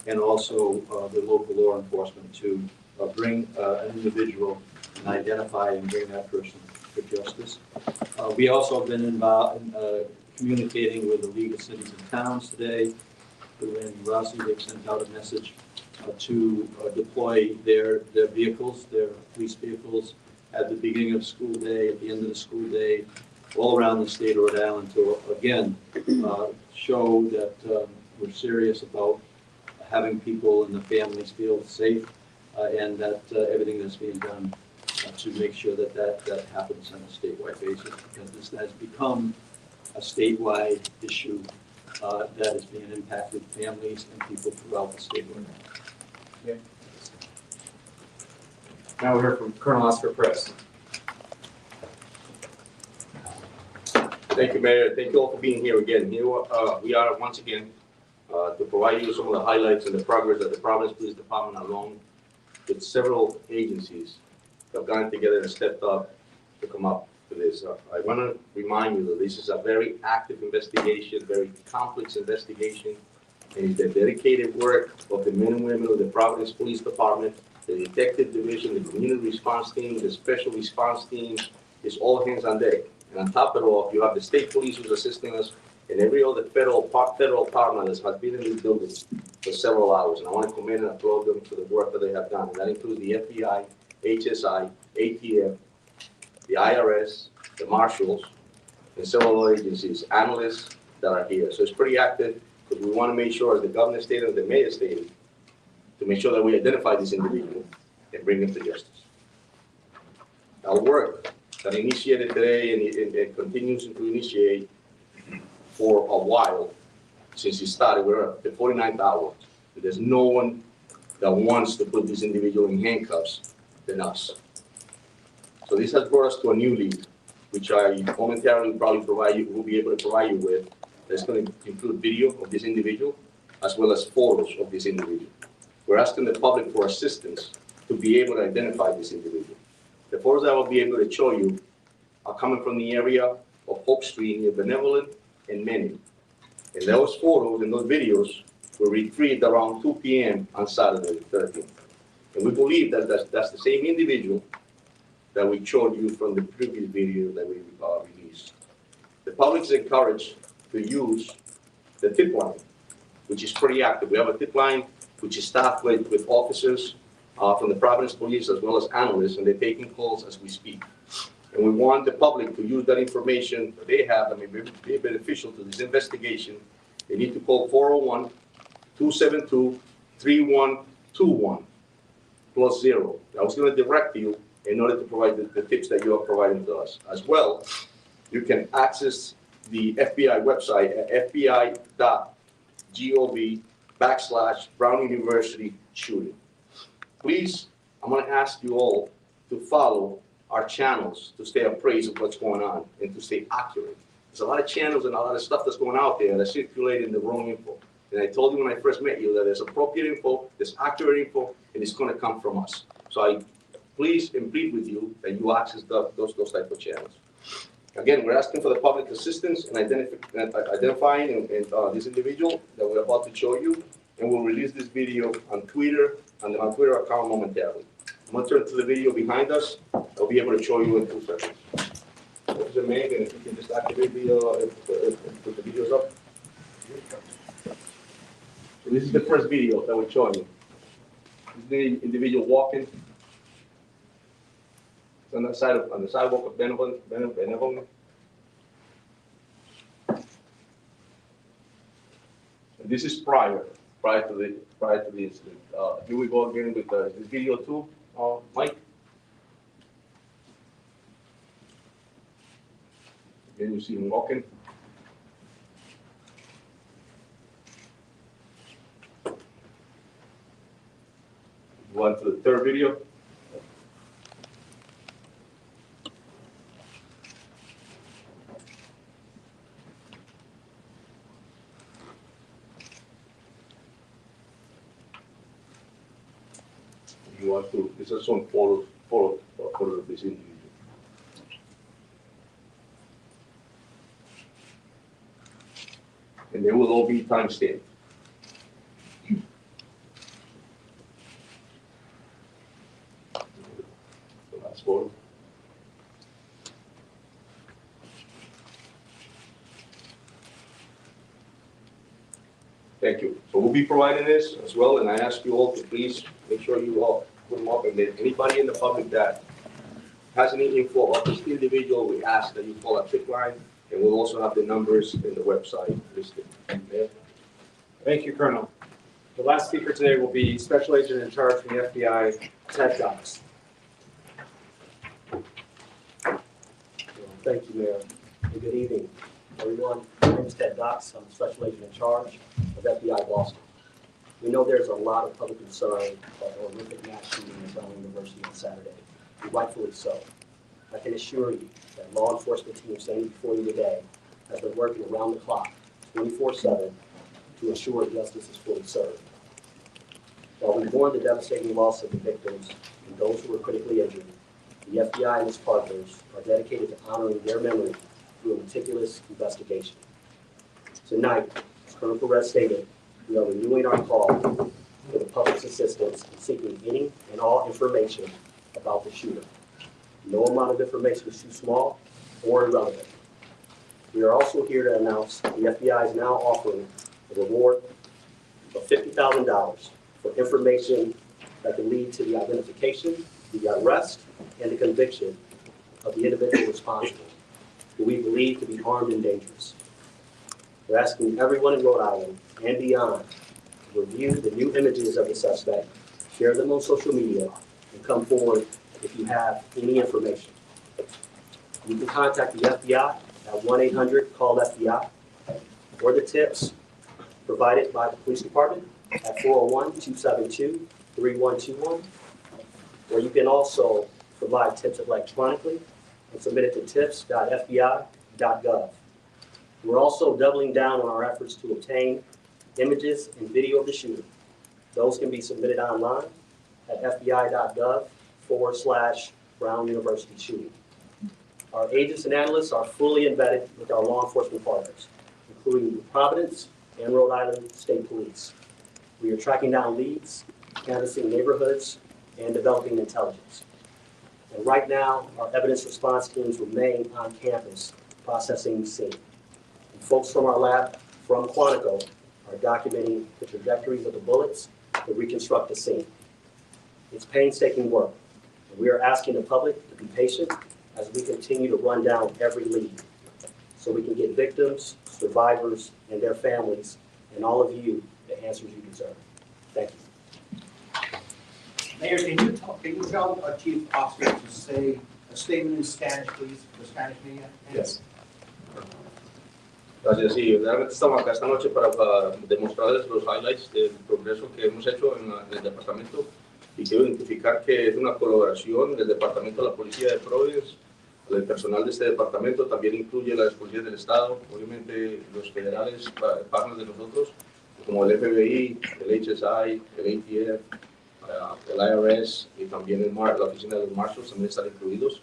and also the local law enforcement to bring an individual and identify and bring that person to justice. We also have been involved in communicating with the League of Cities and Towns today. With Randy Rossi, they've sent out a message to deploy their vehicles, their police vehicles, at the beginning of school day, at the end of the school day, all around the state of Rhode Island to, again, show that we're serious about having people and the families feel safe, and that everything that's being done to make sure that happens on a statewide basis, because this has become a statewide issue that is being impacted families and people throughout the state of Rhode Island. Okay. Now we'll hear from Colonel Oscar Press. Thank you, Mayor. Thank you all for being here again. Here we are once again to provide you some of the highlights and the progress that the Providence Police Department, along with several agencies, have gone together and stepped up to come up with this. I want to remind you that this is a very active investigation, very complex investigation, and it's the dedicated work of the men and women of the Providence Police Department, the Detective Division, the Community Response Team, the Special Response Team. It's all hands on deck. And on top of it all, you have the state police who's assisting us, and every other federal partner that has been in these buildings for several hours. And I want to commend and applaud them for the work that they have done. And that includes the FBI, HSI, ATF, the IRS, the marshals, and several other agencies, analysts that are here. So it's pretty active, because we want to make sure, as the governor stated and the mayor stated, to make sure that we identify these individuals and bring them to justice. Our work that initiated today and continues to initiate for a while since it started, we're at the 49th hour. There's no one that wants to put this individual in handcuffs than us. So this has brought us to a new lead, which I momentarily will be able to provide you with. That's going to include video of this individual, as well as photos of this individual. We're asking the public for assistance to be able to identify this individual. The photos that I will be able to show you are coming from the area of Hope Street near Benevolent and Manning. And those photos and those videos were retrieved around 2 p.m. on Saturday the 13th. And we believe that that's the same individual that we showed you from the previous video that we released. The public is encouraged to use the tip line, which is pretty active. We have a tip line which is staffed with officers from the Providence Police as well as analysts, and they're taking calls as we speak. And we want the public to use that information that they have that may be beneficial to this investigation. They need to call 401-272-3121 +0. I was going to direct you in order to provide the tips that you are providing to us. As well, you can access the FBI website at fbi.gov/Brown University shooting. Please, I'm going to ask you all to follow our channels to stay appraised of what's going on and to stay accurate. There's a lot of channels and a lot of stuff that's going out there that's circulating the wrong info. And I told you when I first met you that there's appropriate info, there's accurate info, and it's going to come from us. So I please and plead with you that you access those type of channels. Again, we're asking for the public assistance in identifying this individual that we're about to show you, and we'll release this video on Twitter and my Twitter account momentarily. I'm going to turn to the video behind us. I'll be able to show you in 2 seconds. Officer Meg, and if you can just activate put the videos up. So this is the first video that we're showing you. This is the individual walking. It's on the sidewalk of Benevolent. And this is prior to the incident. Here we go again with this video too, Mike. Again, you see him walking. Go on to the third video. You want to, this is some photos of this individual. And they will all be timestamped. The last photo. Thank you. So we'll be providing this as well, and I ask you all to please make sure you all put them up, and then anybody in the public that has any info of this individual, we ask that you call our tip line, and we'll also have the numbers in the website listed. Yeah. Thank you, Colonel. The last speaker today will be Special Agent in Charge from the FBI, Ted Dox. Thank you, Mayor. And good evening, everyone. My name is Ted Dox. I'm the Special Agent in Charge of FBI Boston. We know there's a lot of public concern about the horrific mass shooting at Brown University on Saturday, and rightfully so. I can assure you that law enforcement team standing before you today has been working around the clock, 24/7, to ensure justice is fully served. While we mourn the devastating loss of the victims and those who were critically injured, the FBI and its partners are dedicated to honoring their memory through a meticulous investigation. Tonight, as Colonel Perez stated, we are renewing our call for the public's assistance in seeking any and all information about the shooter. No amount of information is too small or irrelevant. We are also here to announce the FBI is now offering a reward of $50,000 for information that can lead to the identification, the arrest, and the conviction of the individual responsible, who we believe to be armed and dangerous. We're asking everyone in Rhode Island and beyond to review the new images of the suspect, share them on social media, and come forward if you have any information. You can contact the FBI at 1-800-CALL-FBI or the tips provided by the police department at 401-272-3121. Or you can also provide tips electronically and submit it to tips.fbi.gov. We're also doubling down on our efforts to obtain images and video of the shooting. Those can be submitted online at fbi.gov/Brown University shooting. Our agents and analysts are fully embedded with our law enforcement partners, including the Providence and Rhode Island State Police. We are tracking down leads, canvassing neighborhoods, and developing intelligence. And right now, our evidence response teams remain on campus processing the scene. And folks from our lab from Quantico are documenting the trajectories of the bullets to reconstruct the scene. It's painstaking work, and we are asking the public to be patient as we continue to run down every lead so we can get victims, survivors, and their families, and all of you the answers you deserve. Thank you. Mayor, can you tell our chief officer to say a statement in Spanish, please, for Spanish media? Yes. Gracias, sí, realmente estamos acá esta noche para demostrarles los highlights del progreso que hemos hecho en el departamento y quiero identificar que es una colaboración del departamento de la policía de Providence, el personal de este departamento, también incluye las policías del estado, obviamente los federales, partners de nosotros, como el FBI, el HSI, el ATF, el IRS y también la oficina de los marshals también están incluidos.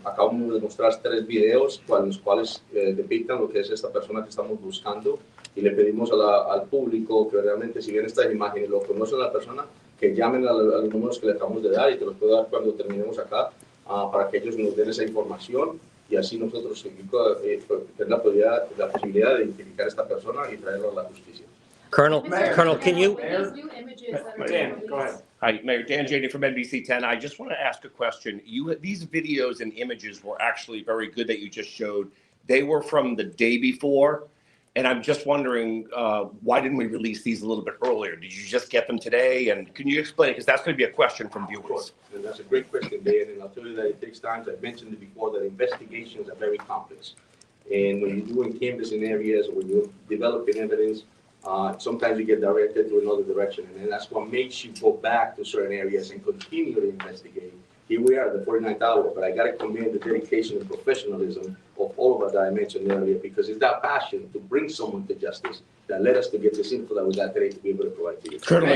Acabamos de mostrar 3 videos con los cuales depictan lo que es esta persona que estamos buscando y le pedimos al público que realmente si ven estas imágenes lo conocen a la persona, que llamen a los números que le acabamos de dar y te los puedo dar cuando terminemos acá para que ellos nos den esa información y así nosotros tener la posibilidad de identificar a esta persona y traerla a la justicia. Colonel, can you? These new images that are Dan, being go ahead. released. Hi, Mayor Dan Janey from NBC 10. I just want to ask a question. These videos and images were actually very good that you just showed. They were from the day before, and I'm just wondering why didn't we release these a little bit earlier? Did you just get them today? And can you explain? Because that's going to be a question from viewers. And that's a great question, Dan, and I'll tell you that it takes time. I've mentioned it before that investigations are very complex. And when you're doing canvassing areas or when you're developing evidence, sometimes you get directed to another direction, and then that's what makes you go back to certain areas and continue to investigate. Here we are at the 49th hour, but I got to commend the dedication and professionalism of all of us that I mentioned earlier, because it's that passion to bring someone to justice that led us to get this info that we got today to be able to provide to you. Colonel,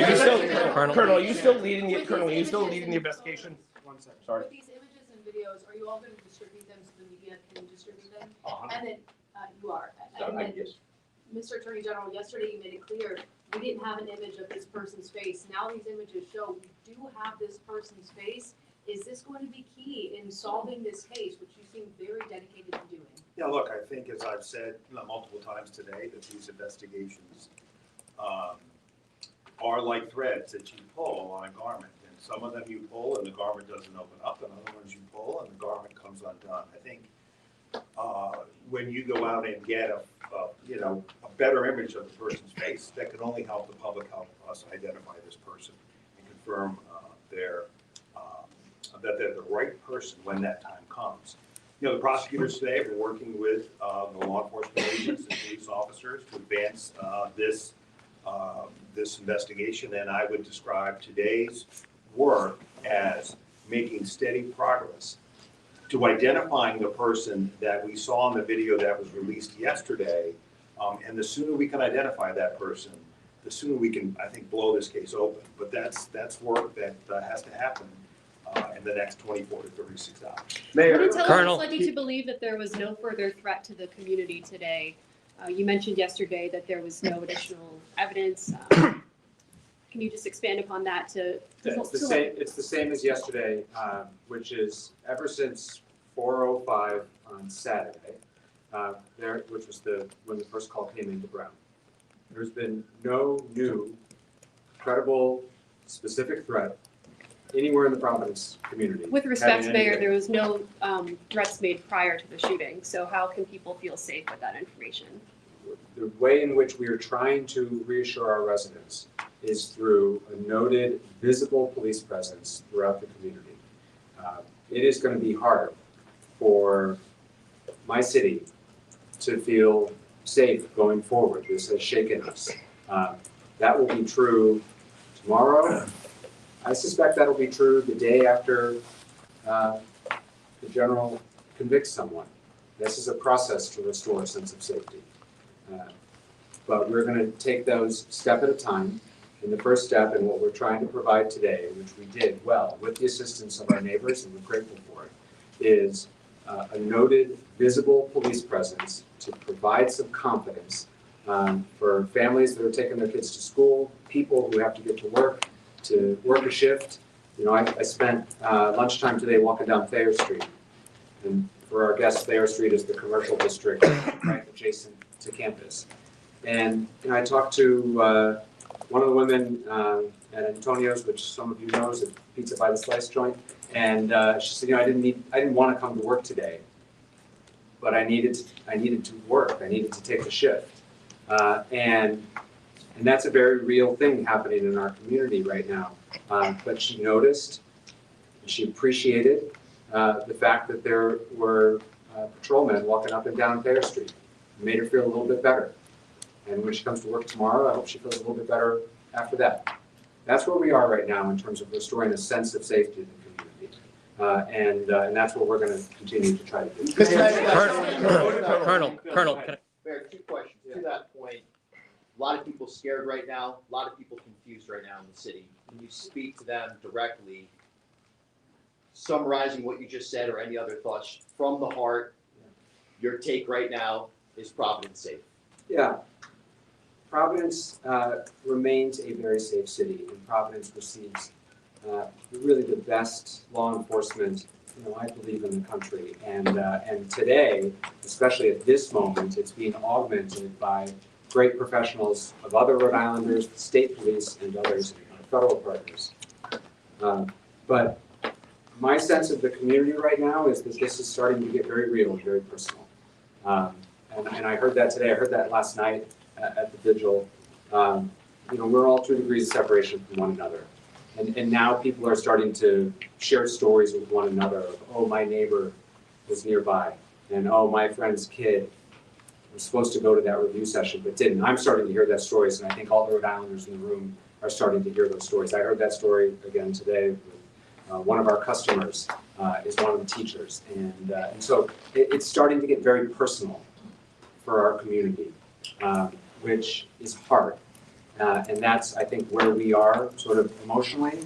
are you still leading the investigation? One second. Sorry. With these images and videos, are you all going to distribute them so the media can distribute them? And then, you are. And then, Yes. Mr. Attorney General, yesterday you made it clear we didn't have an image of this person's face. Now these images show we do have this person's face. Is this going to be key in solving this case, which you seem very dedicated to doing? Yeah, look, I think as I've said multiple times today, that these investigations are like threads that you pull on a garment. And some of them you pull and the garment doesn't open up, and other ones you pull and the garment comes undone. I think when you go out and get a better image of the person's face, that can only help the public, help us identify this person and confirm that they're the right person when that time comes. The prosecutors today have been working with the law enforcement agents and police officers to advance this investigation, and I would describe today's work as making steady progress to identifying the person that we saw in the video that was released yesterday. And the sooner we can identify that person, the sooner we can, I think, blow this case open. But that's work that has to happen in the next 24 to 36 hours. Mayor, What intelligence Colonel. led you to believe that there was no further threat to the community today? You mentioned yesterday that there was no additional evidence. Can you just expand upon that it's the same as yesterday, which is ever since 4:05 on Saturday, which was when the first call came into Brown. There's been no new, credible, specific threat anywhere in the Providence community. With respect, having Mayor, anything. there was no threats made prior to the shooting. So how can people feel safe with that information? The way in which we are trying to reassure our residents is through a noted, visible police presence throughout the community. It is going to be hard for my city to feel safe going forward. This has shaken us. That will be true tomorrow. I suspect that'll be true the day after the general convicts someone. This is a process to restore a sense of safety. But we're going to take those step at a time. And the first step in what we're trying to provide today, which we did well with the assistance of our neighbors, and we're grateful for it, is a noted, visible police presence to provide some confidence for families that are taking their kids to school, people who have to get to work a shift. You know, I spent lunchtime today walking down Thayer Street. And for our guests, Thayer Street is the commercial district right adjacent to campus. And you know, I talked to one of the women at Antonio's, which some of you know is a pizza by the slice joint, and she said, you know, I didn't want to come to work today, but I needed to work. I needed to take the shift, and that's a very real thing happening in our community right now. But she noticed, and she appreciated the fact that there were patrolmen walking up and down Thayer Street. It made her feel a little bit better. And when she comes to work tomorrow, I hope she feels a little bit better after that. That's where we are right now in terms of restoring a sense of safety in the community. And that's what we're going to continue to try to do. Colonel, Mayor, 2 questions. To that point, a lot of people scared right now, a lot of people confused right now in the city. When you speak to them directly, summarizing what you just said or any other thoughts from the heart, your take right now is Providence safe? Yeah. Providence remains a very safe city, and Providence receives really the best law enforcement, you know, I believe, in the country. And today, especially at this moment, it's being augmented by great professionals of other Rhode Islanders, the state police, and others, federal partners. But my sense of the community right now is that this is starting to get very real and very personal. And I heard that today. I heard that last night at the vigil. You know, we're all 2 degrees of separation from one another. And now people are starting to share stories with one another of, oh, my neighbor was nearby, and oh, my friend's kid was supposed to go to that review session but didn't. I'm starting to hear that stories, and I think all the Rhode Islanders in the room are starting to hear those stories. I heard that story again today with one of our customers is one of the teachers. And so it's starting to get very personal for our community, which is hard. And that's, I think, where we are sort of emotionally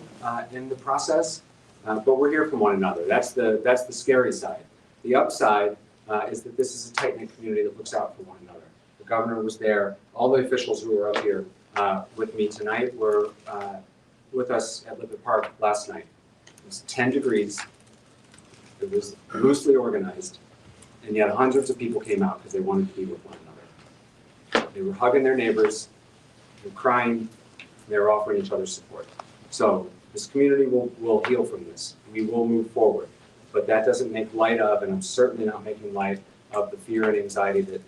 in the process. But we're here from one another. That's the scary side. The upside is that this is a tight-knit community that looks out for one another. The governor was there. All the officials who were up here with me tonight were with us at Lippert Park last night. It was 10 degrees. It was loosely organized. And yet hundreds of people came out because they wanted to be with one another. They were hugging their neighbors. They were crying. They were offering each other support. So this community will heal from this. We will move forward. But that doesn't make light of, and I'm certainly not making light of, the fear and anxiety that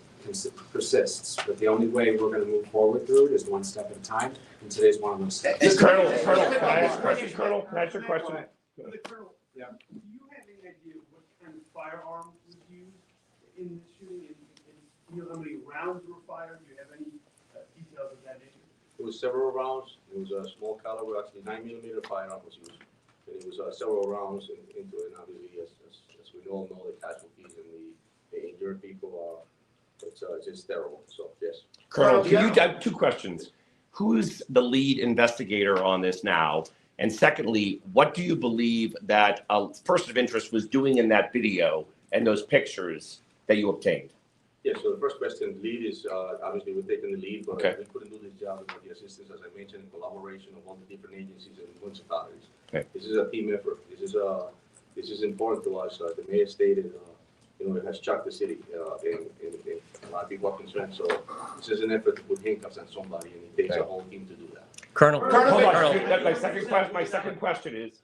persists. But the only way we're going to move forward through it is one step at a time, and today's one of those steps. Colonel, can I ask a question? Colonel, can I ask a question? Colonel, yeah. Do you have any idea what kind of firearm was used in the shooting? And you know how many rounds were fired? Do you have any details of that nature? It was several rounds. It was a small caliber, actually 9mm firearm was used. And it was several rounds into it. And obviously, as we all know, the casualties and the injured people it's just terrible. So yes. Colonel, can you have 2 questions? Who's the lead investigator on this now? And secondly, what do you believe that a person of interest was doing in that video and those pictures that you obtained? Yeah, so the first question, lead is, obviously we're taking the lead, but Okay. we couldn't do this job without the assistance, as I mentioned, in collaboration of all the different agencies and municipalities. Okay. This is a team effort. This is important to us. The mayor stated, you know, it has shocked the city, and a lot of people are concerned. So this is an effort to put handcuffs on somebody, and it takes a whole team to do that. Colonel. Hold on. My second question is,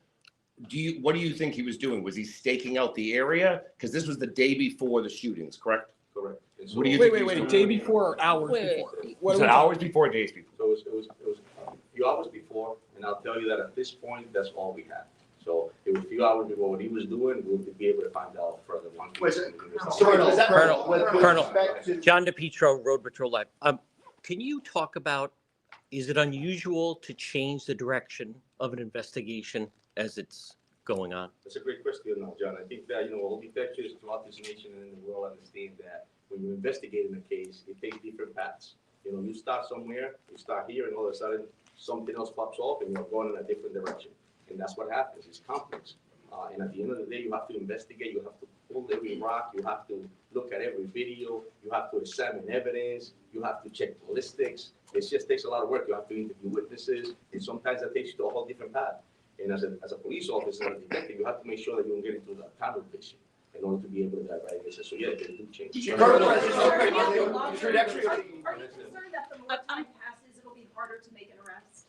what do you think he was doing? Was he staking out the area? Because this was the day before the shootings, correct? Correct. And so, What do you think he was Wait, doing? day before or hours before? Was it hours before or days before? So it was a few hours before, and I'll tell you that at this point, that's all we had. So If we figure out what he was doing, we'll be able to find out further. Colonel, John DePietro, Road Patrol Live. Can you talk about, is it unusual to change the direction of an investigation as it's going on? That's a great question, John. I think that, all detectives throughout this nation and in the world understand that when you investigate in a case, it takes different paths. You start somewhere, you start here, and all of a sudden, something else pops off, and you're going in a different direction. And that's what happens. It's complex. And at the end of the day, you have to investigate. You have to pull every rock. You have to look at every video. You have to examine evidence. You have to check ballistics. It just takes a lot of work. You have to interview witnesses. And sometimes that takes you to a whole different path. And as a police officer, a detective, you have to make sure that you don't get into the tunnel vision in order to be able to do that right answer. So yeah, they do change. Are you concerned that the more time passes, it'll be harder to make an arrest?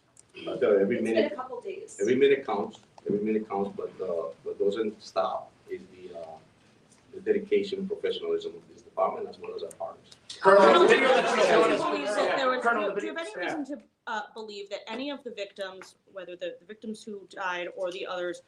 Every It's minute, been a couple days. every minute counts. Every minute counts, but what doesn't stop is the dedication and professionalism of this department as well as our partners. Colonel, do you have any reason to believe that any of the victims, whether the victims who died or the others,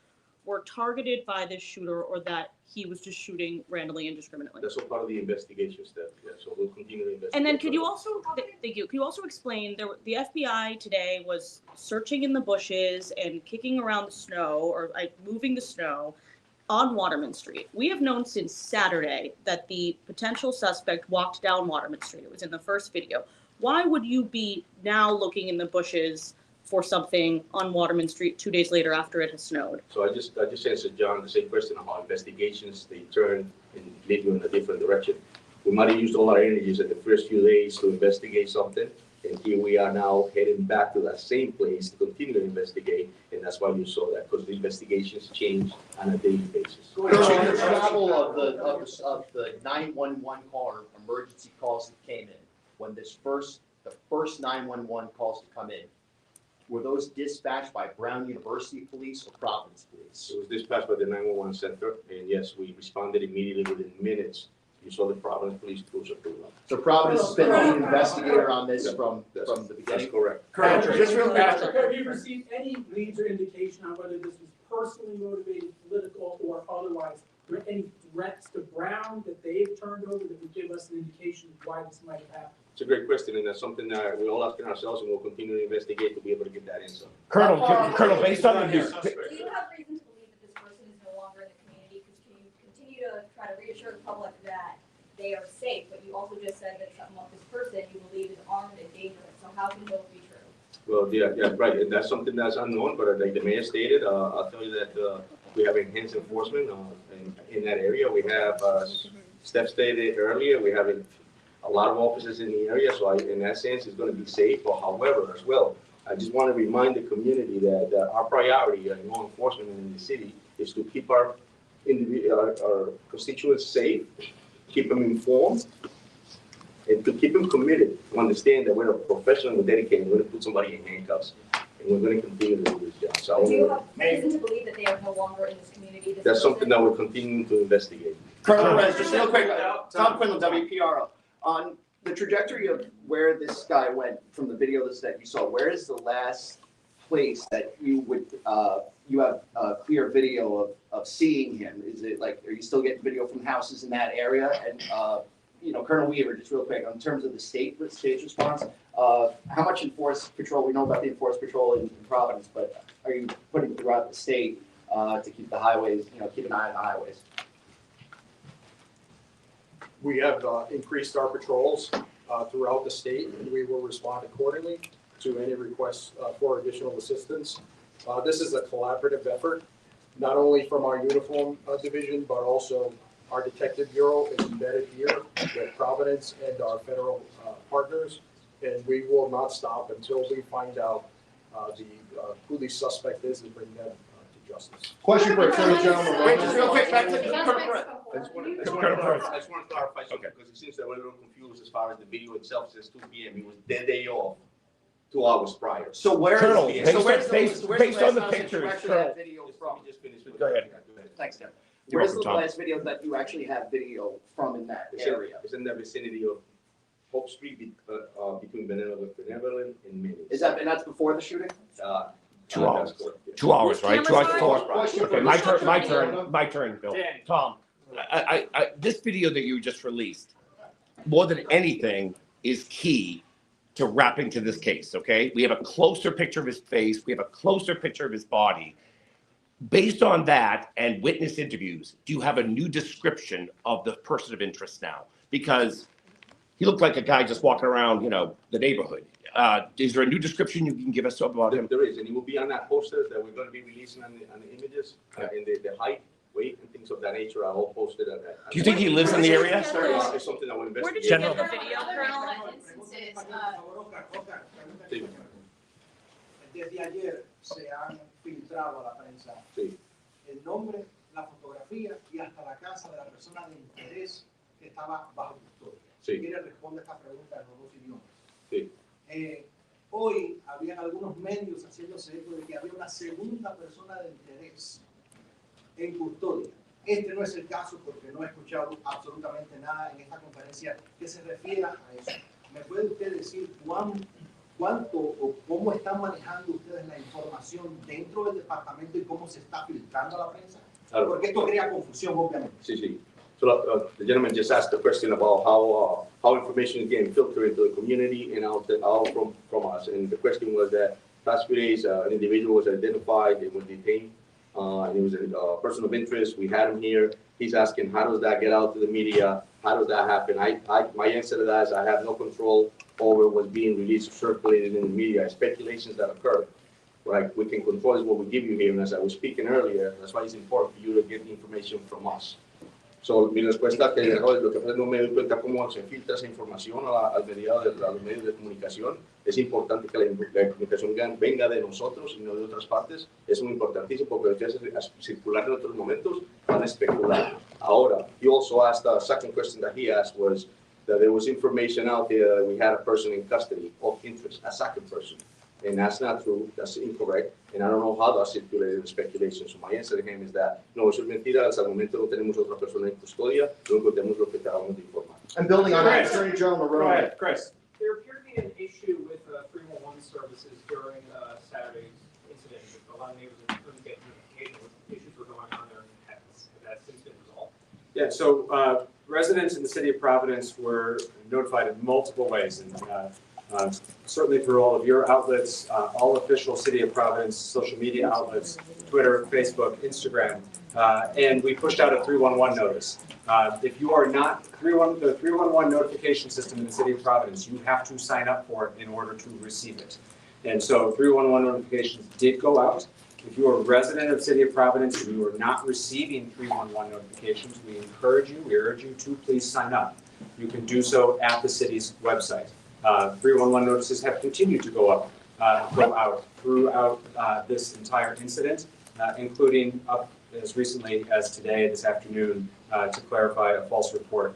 were targeted by this shooter, or that he was just shooting randomly and indiscriminately? That's all part of the investigation step. Yeah, so we'll continue to investigate. And then could you also, thank you, could you also explain, the FBI today was searching in the bushes and kicking around the snow, or moving the snow on Waterman Street. We have known since Saturday that the potential suspect walked down Waterman Street. It was in the first video. Why would you be now looking in the bushes for something on Waterman Street 2 days later after it has snowed? So I just answered John the same question on how investigations, they turn and lead you in a different direction. We might have used all our energies in the first few days to investigate something, and here we are now heading back to that same place to continue to investigate, and that's why you saw that, because the investigations change on a daily basis. The travel of the 911 call or emergency calls that came in, when the first 911 calls to come in, were those dispatched by Brown University Police or Providence Police? It was dispatched by the 911 center, and yes, we responded immediately within minutes. You saw the Providence Police cruiser pull up. So Providence has been the lead investigator on this from the beginning? That's correct. Colonel, just real fast. Have you received any leads or indication on whether this was personally motivated, political, or otherwise? Were there any threats to Brown that they've turned over that would give us an indication of why this might have happened? It's a great question, and that's something that we're all asking ourselves, and we'll continue to investigate to be able to get that answer. Colonel, based on the news. Do you have reason to believe that this person is no longer in the community? Because can you continue to try to reassure the public that they are safe, but you also just said that something about this person you believe is armed and dangerous. So how can both be true? Well, yeah, right. And that's something that's unknown, but like the mayor stated, I'll tell you that we have enhanced enforcement in that area. We have, Steph stated earlier, we have a lot of officers in the area, so in that sense, it's going to be safe. But however, as well, I just want to remind the community that our priority in law enforcement in the city is to keep our constituents safe, keep them informed, and to keep them committed to understand that we're a professional, we're dedicated, we're going to put somebody in handcuffs, and we're going to continue to do this job. So do you have reason to believe that they are no longer in this community? That's something that we're continuing to investigate. Colonel Perez, just real quick, Tom Quinlan, WPRO. On the trajectory of where this guy went from the video that you saw, where is the last place that you would you have a clear video of seeing him? Is it like, are you still getting video from houses in that area? And Colonel Weaver, just real quick, in terms of the state's response, how much enforced patrol? We know about the enforced patrol in Providence, but are you putting throughout the state to keep the highways, keep an eye on the highways? We have increased our patrols throughout the state, and we will respond accordingly to any requests for additional assistance. This is a collaborative effort, not only from our uniform division, but also our detective bureau is embedded here with Providence and our federal partners, and we will not stop until we find out who the suspect is and bring them to justice. Question for Attorney General. Wait, just real quick, back to Colonel Perez. I just want to clarify something, because it seems that we're a little confused as far as the video itself says 2 p.m. It was their day off 2 hours prior. So where's based on the pictures, that video from? Just finished with Go ahead. Thanks, Tim. Where's the last video that you actually have video from in that area? It's in the vicinity of Hope Street between Benevolent and Minnie. And that's before the shooting? 2 hours. That's correct, yeah. 2 hours, right? 2 hours, 4. Okay, my turn, Bill. Tom, this video that you just released, more than anything, is key to wrapping to this case, okay? We have a closer picture of his face, we have a closer picture of his body. Based on that and witness interviews, do you have a new description of the person of interest now? Because he looked like a guy just walking around, the neighborhood. Is there a new description you can give us about him? There is, and it will be on that poster that we're gonna be releasing on the images, and the height, weight, and things of that nature are all posted on that. Do you think he lives in the area? It's something that we'll investigate. Where did you get the video, Colonel? Sí. Desde ayer se han filtrado a la prensa el nombre, la fotografía y hasta la casa de la persona de interés que estaba bajo custodia. Si quiere responde esta pregunta en los dos idiomas. Sí. Hoy habían algunos medios haciéndose eco de que había una segunda persona de interés en custodia. Este no es el caso porque no he escuchado absolutamente nada en esta conferencia que se refiera a eso. ¿Me puede usted decir cuánto o cómo están manejando ustedes la información dentro del departamento y cómo se está filtrando a la prensa? Claro. Porque esto crea confusión, obviamente. Sí, sí. So the gentleman just asked a question about how information is getting filtered into the community and out from us. And the question was that last few days an individual was identified and was detained. And he was a person of interest. We had him here. He's asking, how does that get out to the media? How does that happen? My answer to that is I have no control over what's being released or circulated in the media. Speculations that occur. Right? We can control is what we give you here. And as I was speaking earlier, that's why it's important for you to get the information from us. So, mi respuesta que lo que no me doy cuenta cómo se filtra esa información a los medios de comunicación. Es importante que la comunicación venga de nosotros y no de otras partes. Es muy importantísimo porque ustedes circular en otros momentos van a especular. Ahora, he also asked, the second question that he asked was that there was information out there that we had a person in custody of interest, a second person. And that's not true, that's incorrect, and I don't know how that's circulated in speculation. So my answer to him is that, no, eso es mentira, hasta el momento no tenemos otra persona en custodia, lo único que tenemos lo que acabamos de informar. And building on that, Attorney General Marone. Chris. There appeared to be an issue with 311 services during Saturday's incident. A lot of neighbors couldn't get notification what issues were going on there, and has that since been resolved? Yeah, so residents in the city of Providence were notified in multiple ways, and certainly through all of your outlets, all official City of Providence social media outlets, Twitter, Facebook, Instagram, and we pushed out a 311 notice. If you are not the 311 notification system in the City of Providence, you have to sign up for it in order to receive it. And so 311 notifications did go out. If you are a resident of the City of Providence and you are not receiving 311 notifications, we urge you to please sign up. You can do so at the city's website. 311 notices have continued to go out throughout this entire incident, including up as recently as today, this afternoon, to clarify a false report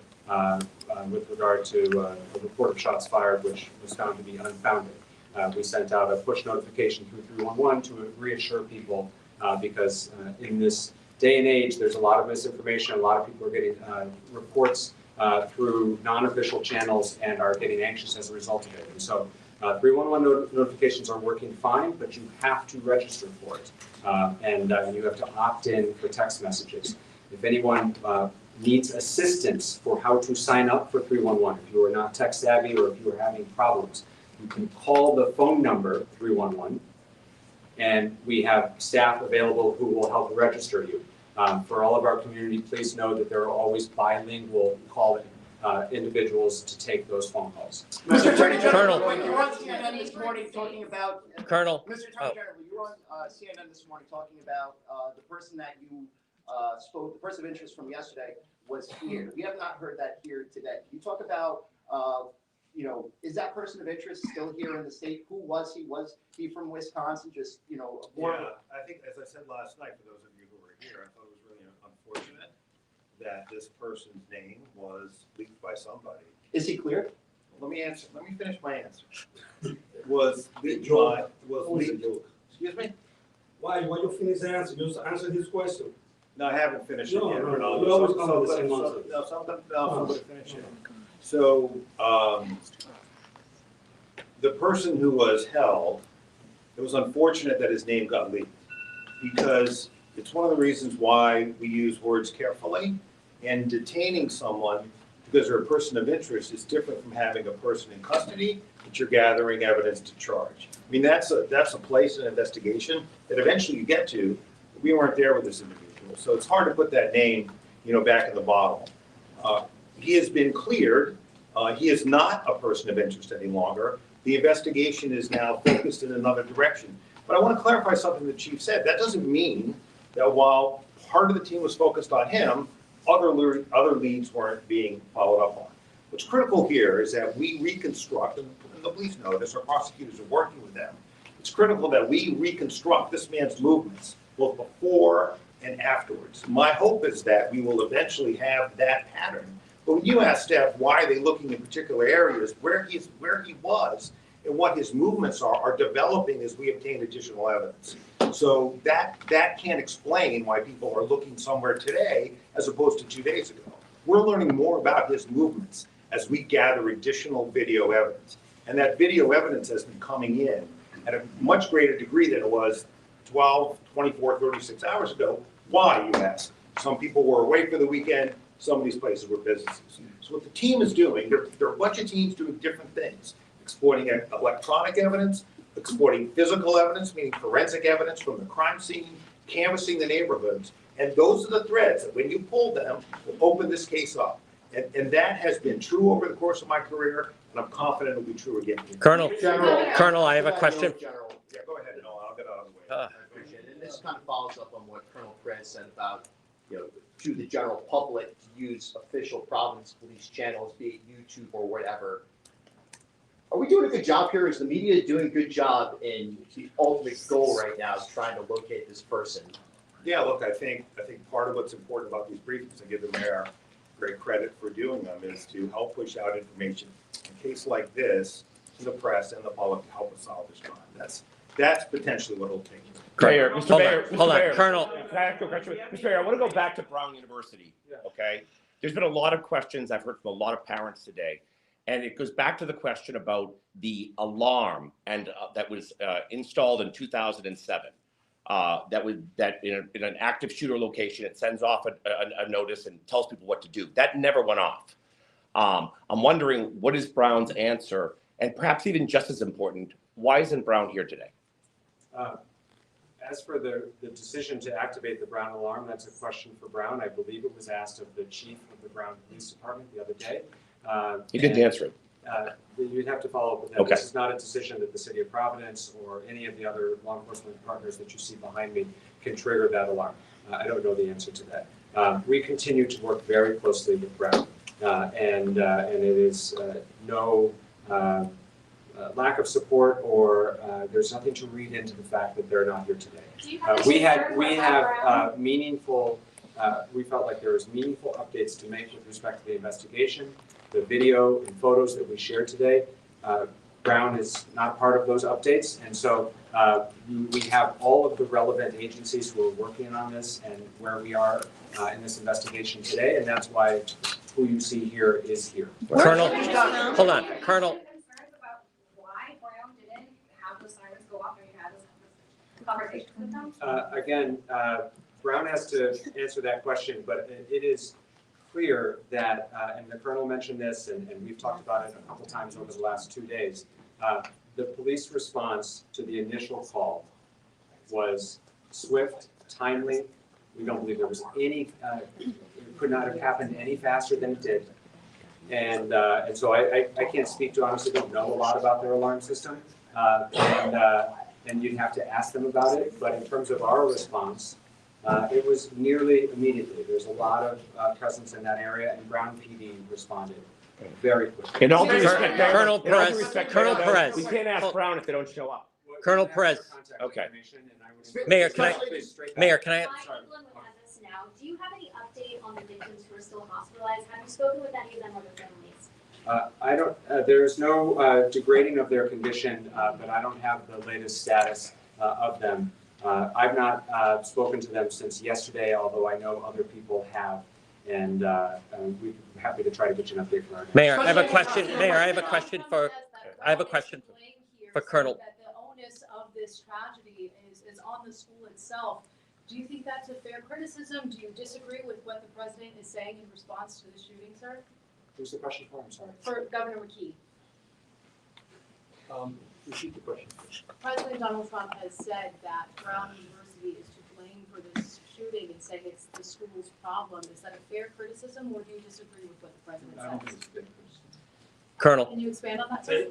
with regard to a report of shots fired, which was found to be unfounded. We sent out a push notification through 311 to reassure people because in this day and age, there's a lot of misinformation. A lot of people are getting reports through non-official channels and are getting anxious as a result of it. And so 311 notifications are working fine, but you have to register for it. And you have to opt in for text messages. If anyone needs assistance for how to sign up for 311, if you are not tech savvy or if you are having problems, you can call the phone number 311 and we have staff available who will help register you. For all of our community, please know that there are always bilingual calling individuals to take those phone calls. Mr. Attorney General, Colonel. you were on CNN this morning talking about. Colonel. Mr. Attorney General, you were on CNN this morning talking about the person that you spoke, the person of interest from yesterday was here. We have not heard that here today. Can you talk about, is that person of interest still here in the state? Who was he? Was he from Wisconsin? Just, more. Yeah, I think, as I said last night, for those of you who were here, I thought it was really unfortunate that this person's name was leaked by somebody. Is he clear? Let me finish my answer. Was leaked by, was leaked. Excuse me? Why you finish the answer? Just answer his question. No, I haven't finished it No, yet. no, you always come with the same answer. No, something else, I'm gonna finish it. So, the person who was held It was unfortunate that his name got leaked, because it's one of the reasons why we use words carefully, and detaining someone because they're a person of interest is different from having a person in custody that you're gathering evidence to charge. I mean, that's a place in investigation that eventually you get to. We weren't there with this individual, so it's hard to put that name, back in the bottle. He has been cleared. He is not a person of interest any longer. The investigation is now focused in another direction. But I want to clarify something the chief said. That doesn't mean that while part of the team was focused on him, other leads weren't being followed up on. What's critical here is that we reconstruct, and the police know this, our prosecutors are working with them. It's critical that we reconstruct this man's movements, both before and afterwards. My hope is that we will eventually have that pattern. But when you ask Steph, why are they looking in particular areas, where he was and what his movements are developing as we obtain additional evidence. So that can't explain why people are looking somewhere today as opposed to 2 days ago. We're learning more about his movements as we gather additional video evidence. And that video evidence has been coming in at a much greater degree than it was 12, 24, 36 hours ago. Why, you ask? Some people were away for the weekend. Some of these places were businesses. So what the team is doing, there are a bunch of teams doing different things, exploiting electronic evidence, exploiting physical evidence, meaning forensic evidence from the crime scene, canvassing the neighborhoods. And those are the threads that when you pull them, will open this case up. And that has been true over the course of my career, and I'm confident it'll be true again. Colonel, I have a question. General, Yeah, go ahead, and I'll get out of the way. I appreciate it. And this kind of follows up on what Colonel Perez said about, to the general public to use official Providence police channels, be it YouTube or whatever. Are we doing a good job here? Is the media doing a good job in the ultimate goal right now is trying to locate this person? Yeah, look, I think part of what's important about these briefings, and give the mayor great credit for doing them, is to help push out information in a case like this to the press and the public to help us solve this crime. That's potentially what it'll take. Mayor, Mr. Mayor, Hold on, Mayor. Colonel. Can I ask you a question? Mr. Mayor, I want to go back to Brown University, okay? There's been a lot of questions I've heard from a lot of parents today, and it goes back to the question about the alarm and that was installed in 2007. That in an active shooter location, it sends off a notice and tells people what to do. That never went off. I'm wondering, what is Brown's answer? And perhaps even just as important, why isn't Brown here today? As for the decision to activate the Brown alarm, that's a question for Brown. I believe it was asked of the chief of the Brown Police Department the other day. He didn't answer it. You'd have to follow up with that. Okay. This is not a decision that the city of Providence or any of the other law enforcement partners that you see behind me can trigger that alarm. I don't know the answer to that. We continue to work very closely with Brown, and it is no lack of support or there's nothing to read into the fact that they're not here today. We have meaningful. We felt like there was meaningful updates to make with respect to the investigation. The video and photos that we shared today, Brown is not part of those updates. And so we have all of the relevant agencies who are working on this and where we are in this investigation today. And that's why who you see here is here. Colonel, hold on, Colonel. Why Brown didn't have those sirens go off when you had those conversations with them? Again, Brown has to answer that question, but it is clear that, and the Colonel mentioned this, and we've talked about it a couple times over the last 2 days, the police response to the initial call was swift, timely. We don't believe there was any, it could not have happened any faster than it did. And so I can't speak to, honestly, don't know a lot about their alarm system. And you'd have to ask them about it. But in terms of our response, it was nearly immediately. There's a lot of presence in that area, and Brown PD responded very quickly. In all due respect, Colonel Perez. we can't ask Brown if they don't show up. Colonel Perez. Okay. Mayor, can I? Do you have any update on the victims who are still hospitalized? Have you spoken with any of them or their families? I don't. There's no degrading of their condition, but I don't have the latest status of them. I've not spoken to them since yesterday, although I know other people have, and we're happy to try to get you an update for our next. Mayor, I have a question. Mayor, I have a question for Colonel. That the onus of this tragedy is on the school itself. Do you think that's a fair criticism? Do you disagree with what the president is saying in response to the shooting, sir? Who's the question for? I'm sorry. For Governor McKee. Repeat the question. President Donald Trump has said that Brown University is to blame for this shooting and saying it's the school's problem. Is that a fair criticism, or do you disagree with what the president says? Colonel. Can you expand on that, sir?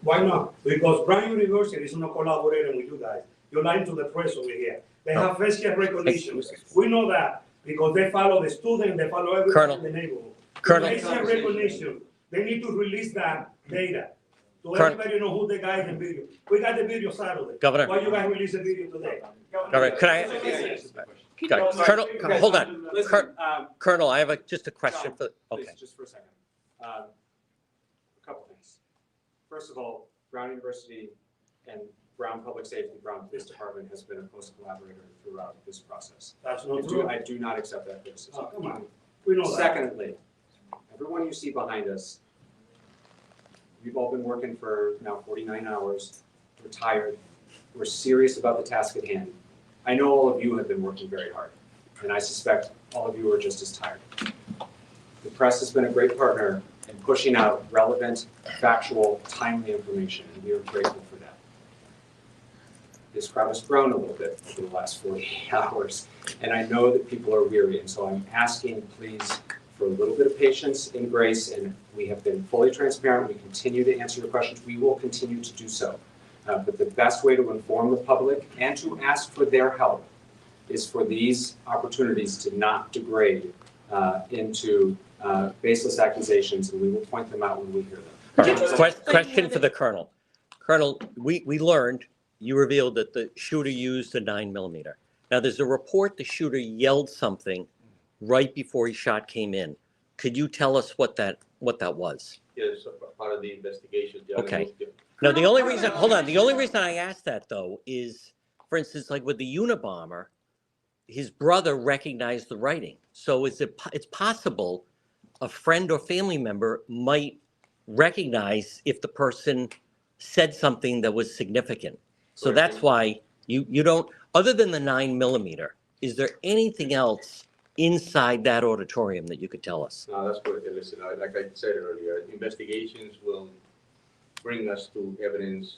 Why not? Because Brown University is not collaborating with you guys. You're lying to the press over here. They have facial recognition. We know that because they follow the student, they follow everyone in the neighborhood. Colonel. Facial recognition. They need to release that data to let Colonel. everybody know who the guy in the video. We got the video Saturday. Governor. Why you guys release the video today? Governor, can I? Colonel, hold on. Colonel, I have just a question for. Okay. Just for a second. A couple things. First of all, Brown University and Brown Public Safety, Brown Police Department has been a close collaborator throughout this process. That's not true. I do not accept that criticism. Oh, come on. We know that. Secondly, everyone you see behind us, we've all been working for now 49 hours. We're tired. We're serious about the task at hand. I know all of you have been working very hard, and I suspect all of you are just as tired. The press has been a great partner in pushing out relevant, factual, timely information, and we are grateful for that. This crowd has grown a little bit over the last 48 hours, and I know that people are weary, and so I'm asking, please, for a little bit of patience and grace, and we have been fully transparent. We continue to answer your questions. We will continue to do so. But the best way to inform the public and to ask for their help is for these opportunities to not degrade into baseless accusations, and we will point them out when we hear them. Question for the Colonel. Colonel, we learned, you revealed that the shooter used a 9mm. Now, there's a report the shooter yelled something right before his shot came in. Could you tell us what that was? Yes, part of the investigation. Okay. Now, the only reason, hold on, the only reason I asked that, though, is, for instance, like with the Unabomber, his brother recognized the writing. So it's possible a friend or family member might recognize if the person said something that was significant. So that's why you don't, other than the 9mm, is there anything else inside that auditorium that you could tell us? No, that's what, listen, like I said earlier, investigations will bring us to evidence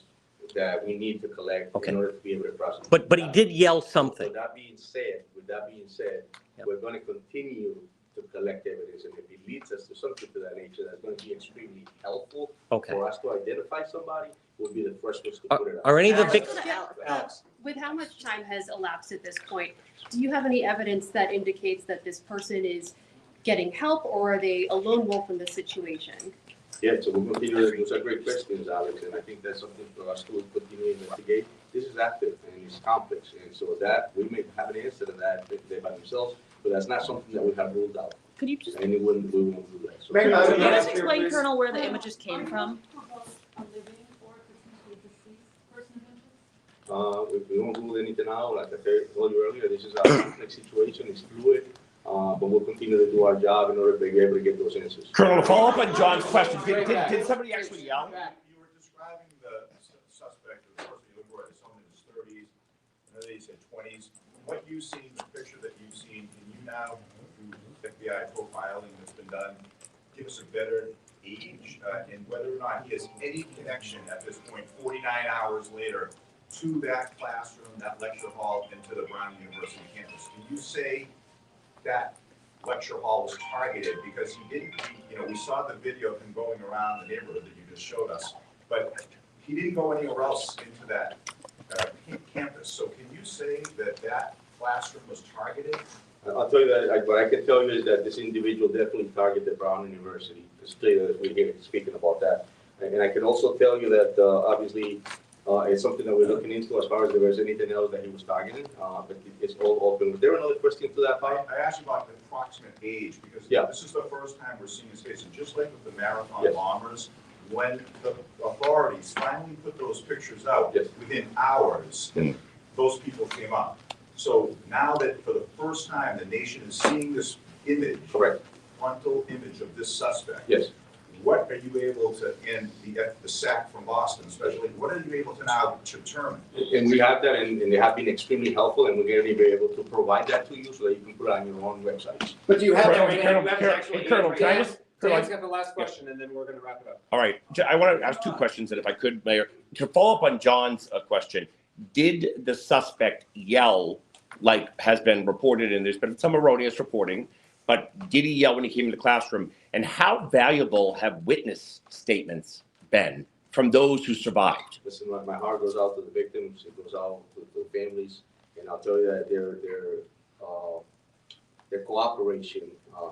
that we need to collect in order to be able to prosecute. But he did yell something. With that being said, we're going to continue to collect evidence, and if it leads us to something to that nature that's going to be extremely helpful for us to identify somebody, we'll be the first ones to put it out. Are any of the big... With how much time has elapsed at this point, do you have any evidence that indicates that this person is getting help, or are they a lone wolf in the situation? Yeah, so we'll continue. Those are great questions, Alex, and I think that's something for us to continue to investigate. This is active and it's complex, and so that we may have an answer to that if by themselves, but that's not something that we have ruled out. Could you just? And we won't do that. So, Can you just explain, Colonel, where the images came from? We won't rule anything out. Like I told you earlier, this is a complex situation. It's fluid. But we'll continue to do our job in order to be able to get those answers. Colonel, to follow up on John's question, did somebody actually yell? You were describing the suspect, the person you looked for, someone in his 30s, another he said 20s. What you've seen, the picture that you've seen, can you now, through FBI profiling that's been done, give us a better age and whether or not he has any connection at this point, 49 hours later, to that classroom, that lecture hall, and to the Brown University campus? Can you say that lecture hall was targeted? Because he didn't, we saw the video of him going around the neighborhood that you just showed us, but he didn't go anywhere else into that campus. So can you say that that classroom was targeted? I'll tell you that what I can tell you is that this individual definitely targeted Brown University. It's clear that we're here speaking about that. And I can also tell you that obviously it's something that we're looking into as far as if there's anything else that he was targeting, but it's all open. Was there another question to that, Bob? I asked about the approximate age because this is the first time we're seeing his face. And just like with the marathon bombers, when the authorities finally put those pictures out, within hours, those people came up. So now that for the first time the nation is seeing this image, frontal image of this suspect. Yes. what are you able to, in the SAC from Boston especially, what are you able to now determine? And we have that, and they have been extremely helpful, and we're going to be able to provide that to you so that you can put it on your own websites. But do you have that Colonel, right now? Colonel, You have Colonel, actually Colonel, can I just? Dan's got the last question, and then we're gonna wrap it up. All right, I want to ask two questions, and if I could, Mayor, to follow up on John's question, did the suspect yell, like has been reported, and there's been some erroneous reporting, but did he yell when he came into the classroom? And how valuable have witness statements been from those who survived? Listen, my heart goes out to the victims, it goes out to the families, and I'll tell you that their cooperation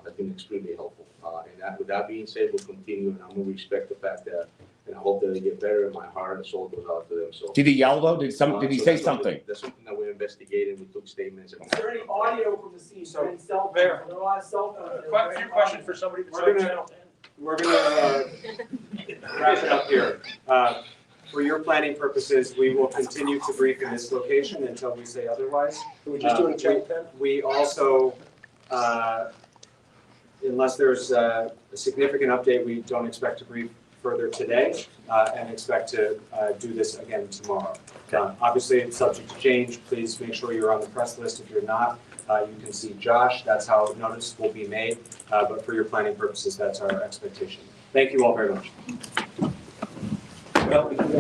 has been extremely helpful. And that, with that being said, we'll continue, and I'm going to respect the fact that, and I hope that they get better, and my heart and soul goes out to them. So. Did he yell though? Did he So say that's something? That's something that we're investigating. We took statements. Is there any audio from the scene? So, And cell phones? Mayor. There are a lot of cell phones. Question for somebody. We're gonna wrap it up here. For your planning purposes, we will continue to brief in this location until we say otherwise. Can we just do it in channel 10? We also, unless there's a significant update, we don't expect to brief further today and expect to do this again tomorrow. Obviously, it's subject to change. Please make sure you're on the press list. If you're not, you can see Josh. That's how notice will be made. But for your planning purposes, that's our expectation. Thank you all very much. Well, we can,